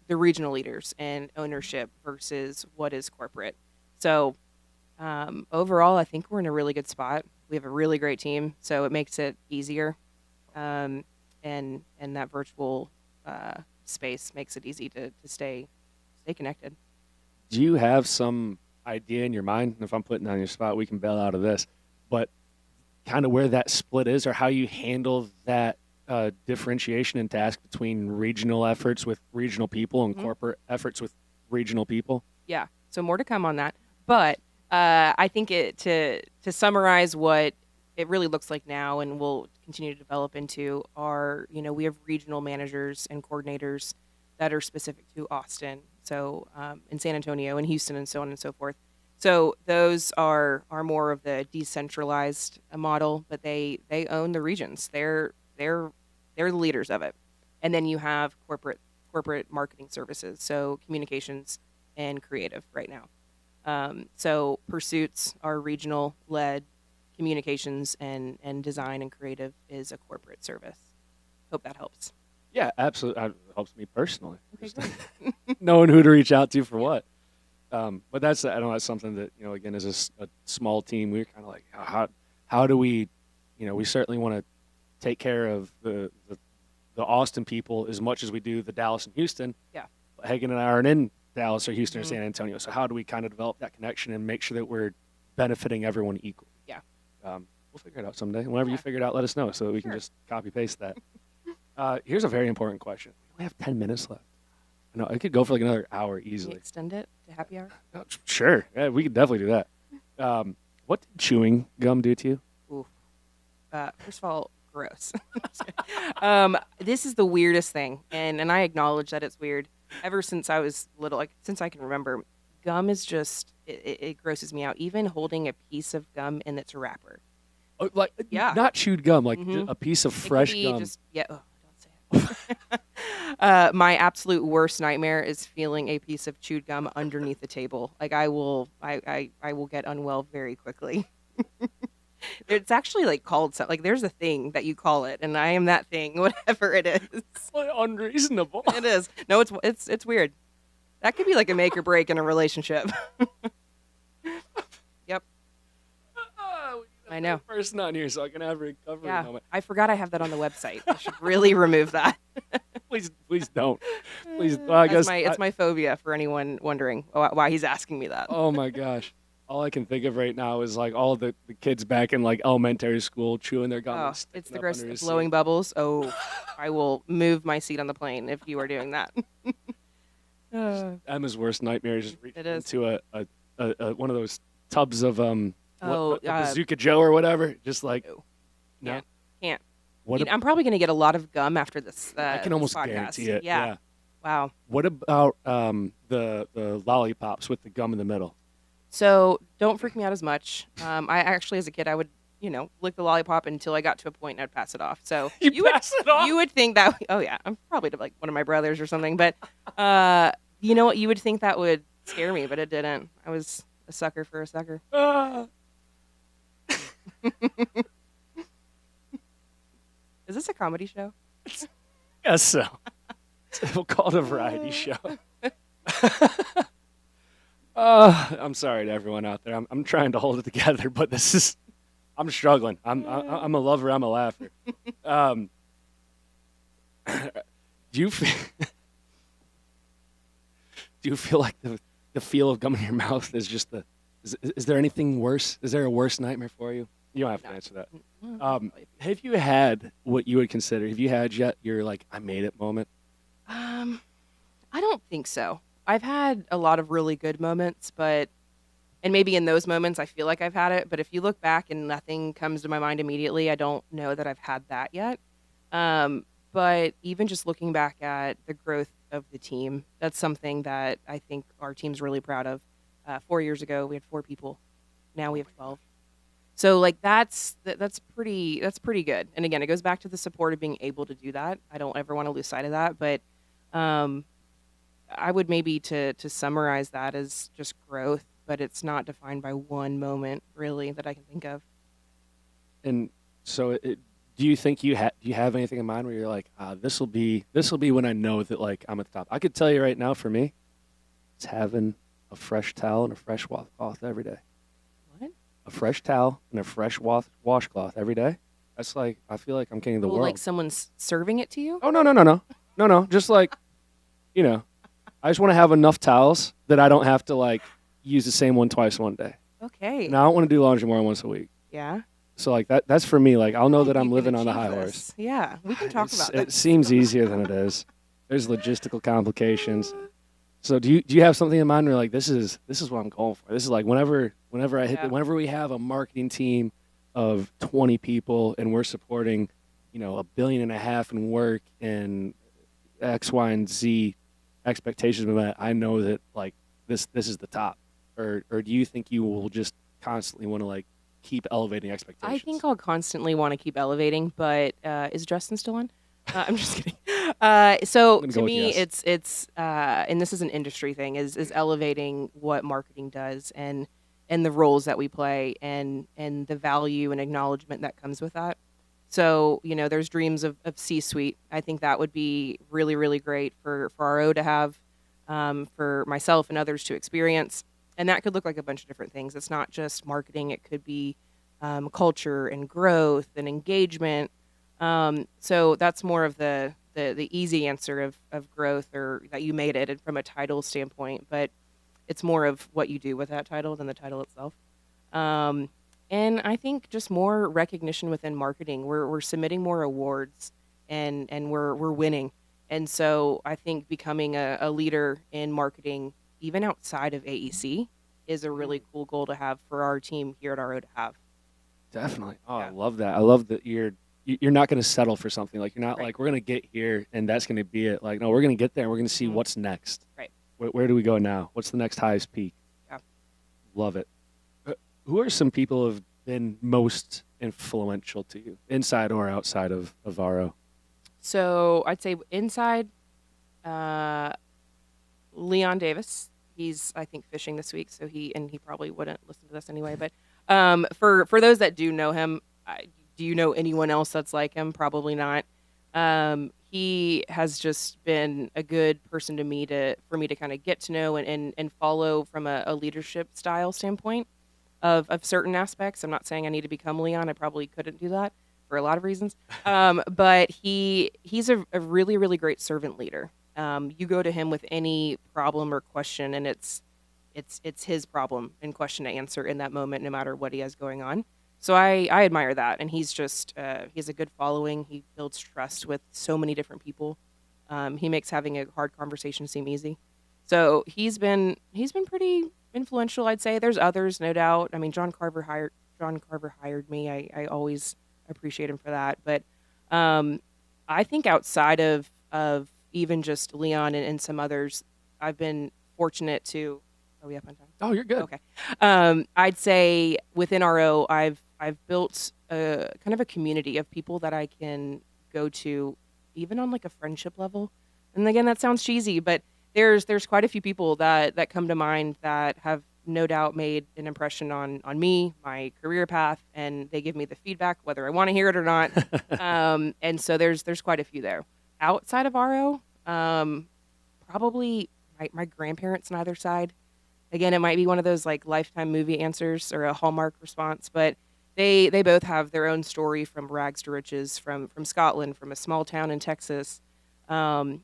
leaders and ownership versus what is corporate. So overall, I think we're in a really good spot. We have a really great team, so it makes it easier. And that virtual space makes it easy to stay connected. Do you have some idea in your mind? And if I'm putting on your spot, we can bail out of this. But kind of where that split is, or how you handle that differentiation and task between regional efforts with regional people and corporate efforts with regional people? Yeah. So more to come on that. But I think to summarize what it really looks like now and will continue to develop into are, we have regional managers and coordinators that are specific to Austin. So in San Antonio and Houston and so on and so forth. So those are more of the decentralized model, but they own the regions. They're the leaders of it. And then you have corporate marketing services, so communications and creative right now. So pursuits are regional led, communications and design and creative is a corporate service. Hope that helps. Yeah, absolutely. It helps me personally. Okay, Just good. knowing who to reach out to for what. But I know that's something that, again, as a small team, we're kind of like, how do we, we certainly want to take care of the Austin people as much as we do the Dallas and Houston. Yeah. Hagen and I aren't in Dallas or Houston or Mhm. San Antonio. So how do we kind of develop that connection and make sure that we're benefiting everyone equally? Yeah. We'll figure it out someday. Whenever you Yeah. figure it out, let us know so that we can Sure. just copy paste that. Here's a very important question. We have 10 minutes left. I know I could go for like another hour Can you easily. extend it to happy hour? Sure. Yeah, we could definitely do that. What did chewing gum do to you? Oof. First of all, gross. This is the weirdest thing, and I acknowledge that it's weird. Ever since I was little, like since I can remember, gum is just it grosses me out. Even holding a piece of gum in its wrapper. Oh, like Yeah. not chewed gum, like Mhm. a piece of It could fresh be gum. Just, yeah. Oh, don't say it. My absolute worst nightmare is feeling a piece of chewed gum underneath the table. Like I will get unwell very quickly. It's actually like called something. Like there's a thing that you call it, and I am that thing, whatever it is. Like, unreasonable. It is. No, it's weird. That could be like a make or break in a relationship. Yep. I know. Person on here, so I can have a recovery Yeah. moment. I forgot I have that on the website. I should really remove that. Please don't. Please. Well, I guess It's my phobia for anyone wondering why he's asking me that. Oh my gosh. All I can think of right now is like all the kids back in like elementary school chewing their gum. Oh, and sticking it's the up gross under his blowing seat. bubbles. Oh, I will move my seat on the plane if you are doing that. Emma's worst nightmare is just reaching It is. into a one of those tubs of a Bazooka Joe or whatever. Just like No. Can't. What I'm probably going to get a lot of gum after this. I can almost podcast. guarantee it. Yeah. Wow. What about the lollipops with the gum in the middle? So don't freak me out as much. I actually, as a kid, I would, lick the lollipop until I got to a point and I'd pass it off. So You pass it off? You would think that. Oh yeah, I'm probably like one of my brothers or something. But you know what? You would think that would scare me, but it didn't. I was a sucker for a sucker. Is this a comedy show? Yes, so. We'll call it a variety show. I'm sorry to everyone out there. I'm trying to hold it together, but I'm struggling. I'm a lover. I'm a laugher. Do you feel like the feel of gum in your mouth is just is there anything worse? Is there a worse nightmare for you? You don't have to answer that. Have you had what you would consider? Have you had yet your like I made it moment? I don't think so. I've had a lot of really good moments, and maybe in those moments I feel like I've had it. But if you look back and nothing comes to my mind immediately, I don't know that I've had that yet. But even just looking back at the growth of the team, that's something that I think our team's really proud of. 4 years ago, we had 4 people. Now we have 12. So like that's pretty good. And again, it goes back to the support of being able to do that. I don't ever want to lose sight of that. But I would maybe to summarize that as just growth, but it's not defined by one moment really that I can think of. And so, do you think do you have anything in mind where you're like, this will be when I know that like I'm at the top? I could tell you right now, for me, it's having a fresh towel and a fresh washcloth every day. What? A fresh towel and a fresh washcloth every day. That's like I feel like I'm king of the world. Like someone's serving it to you? Oh no! Just like, I just want to have enough towels that I don't have to like use the same one twice one day. Okay. Now I don't want to do laundry more than once a week. Yeah. So like that's for me. Like I'll know that You I'm can living on the achieve high this. horse. Yeah, we can talk about It that. seems easier than it is. There's logistical complications. So do you have something in mind where like this is what I'm going for? This is like whenever I hit whenever we have a marketing team of 20 people and we're supporting, $1.5 billion in work and X, Y, and Z expectations of that, I know that like this is the top. Or do you think you will just constantly want to like keep elevating expectations? I think I'll constantly want to keep elevating, but is Justin still on? I'm just kidding. So gonna to go with me, yes. it's and this is an industry thing, is elevating what marketing does and the roles that we play and the value and acknowledgement that comes with that. So, there's dreams of C-suite. I think that would be really, really great for RO to have, for myself and others to experience. And that could look like a bunch of different things. It's not just marketing. It could be culture and growth and engagement. So that's more of the easy answer of growth, or that you made it, and from a title standpoint. But it's more of what you do with that title than the title itself. Um, and I think just more recognition within marketing. We're submitting more awards, and we're winning. And so I think becoming a leader in marketing, even outside of AEC, is a really cool goal to have for our team here at RO to have. Definitely. Oh, I Yeah. love that. I love that you're not going to settle for something. Like, you're not Right. like, we're going to get here and that's going to be it. Like, no, we're going to get there and we're going to see Mhm. what's next. Right. Where do we go now? What's the next highest peak? Yeah. Love it. Who are some people who have been most influential to you, inside or outside of RO? So I'd say inside, uh, Leon Davis. He's, I think, fishing this week, so he probably wouldn't listen to this anyway. But for those that do know him, do you know anyone else that's like him? Probably not. He has just been a good person to me for me to kind of get to know and follow from a leadership style standpoint of certain aspects. I'm not saying I need to become Leon. I probably couldn't do that for a lot of reasons. But he's a really, really great servant leader. You go to him with any problem or question, and it's his problem and question to answer in that moment, no matter what he has going on. So I admire that, and he's just he has a good following. He builds trust with so many different people. He makes having a hard conversation seem easy. So he's been pretty influential, I'd say. There's others, no doubt. I mean, John Carver hired me. I always appreciate him for that. But I think outside of even just Leon and some others, I've been fortunate to. Are we up on time? Oh, you're good. Okay. I'd say within RO, I've built a kind of a community of people that I can go to, even on like a friendship level. And again, that sounds cheesy, but there's quite a few people that come to mind that have no doubt made an impression on me, my career path, and they give me the feedback whether I want to hear it or not. And so there's quite a few there. Outside of RO, probably my grandparents on either side. Again, it might be one of those like Lifetime movie answers or a Hallmark response, but they both have their own story from rags to riches, from Scotland, from a small town in Texas, and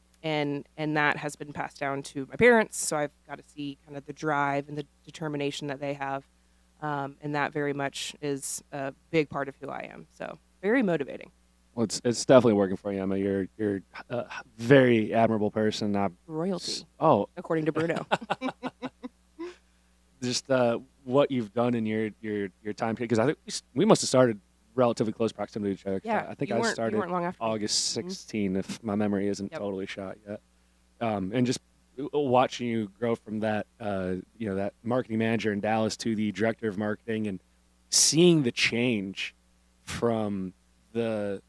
that has been passed down to my parents. So I've got to see kind of the drive and the determination that they have, and that very much is a big part of who I am. So very motivating. Well, it's definitely working for you, Emma. You're a very admirable person. Royalty, Oh, according to Bruno. just what you've done in your time period, because I think we must have started relatively close proximity to each other. 'Cause Yeah, I think you I weren't started long after me. August 16, if my memory isn't Yep. totally shot yet. And just watching you grow from that, that marketing manager in Dallas to the director of marketing, and seeing the change from the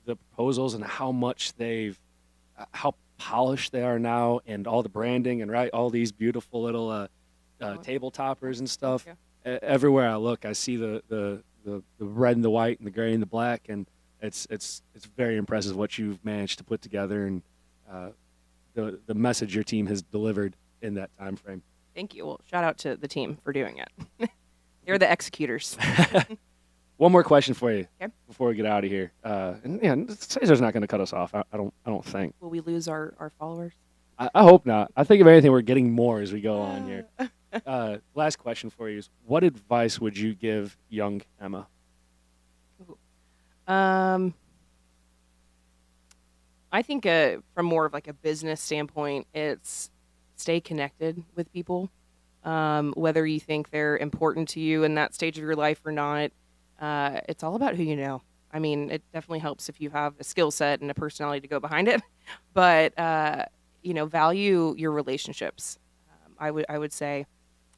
proposals and how much how polished they are now, and all the branding, and all these beautiful little table toppers and stuff. you. Everywhere I look, I see the red and the white and the gray and the black, and it's very impressive what you've managed to put together, and the message your team has delivered in that time frame. Thank you. Well, shout out to the team for doing it. They're the executors. One more question for you Okay. before we get out of here. And yeah, Cesar's not going to cut us off. I don't think. Will we lose our followers? I hope not. I think if anything, we're getting more as we go on here. Last question for you is: what advice would you give young Emma? I think from more of like a business standpoint, it's stay connected with people. Whether you think they're important to you in that stage of your life or not, it's all about who you know. I mean, it definitely helps if you have a skill set and a personality to go behind it, but value your relationships. I would say,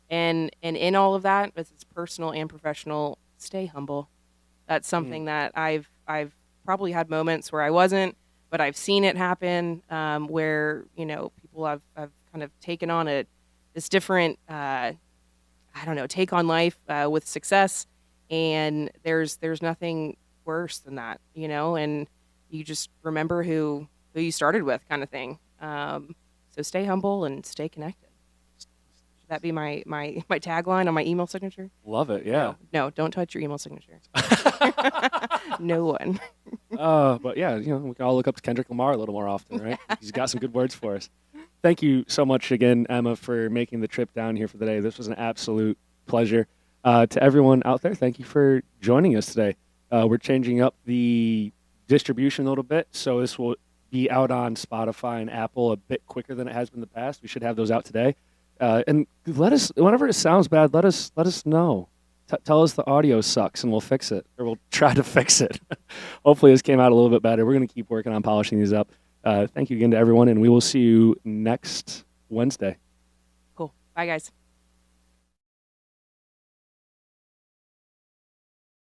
and in all of that, whether it's personal and professional, stay humble. That's something that I've probably had moments where I wasn't, but I've seen it happen, where people have kind of taken on this different take on life with success, and there's nothing worse than that, you know, and you just remember who you started with, kind of thing. So stay humble and stay connected. Should that be my tagline on my email signature? Love it. Yeah. No, don't touch your email signature. No one. But yeah, you know, we can all look up to Kendrick Lamar a little more often, right? He's got some good words for us. Thank you so much again, Emma, for making the trip down here for the day. This was an absolute pleasure. To everyone out there, thank you for joining us today. We're changing up the distribution a little bit, so this will be out on Spotify and Apple a bit quicker than it has been in the past. We should have those out today. And let us, whenever it sounds bad, let us know. Tell us the audio sucks, and we'll fix it, or we'll try to fix it. Hopefully this came out a little bit better. We're going to keep working on polishing these up. Thank you again to everyone, and we will see you next Wednesday. Cool. Bye, guys.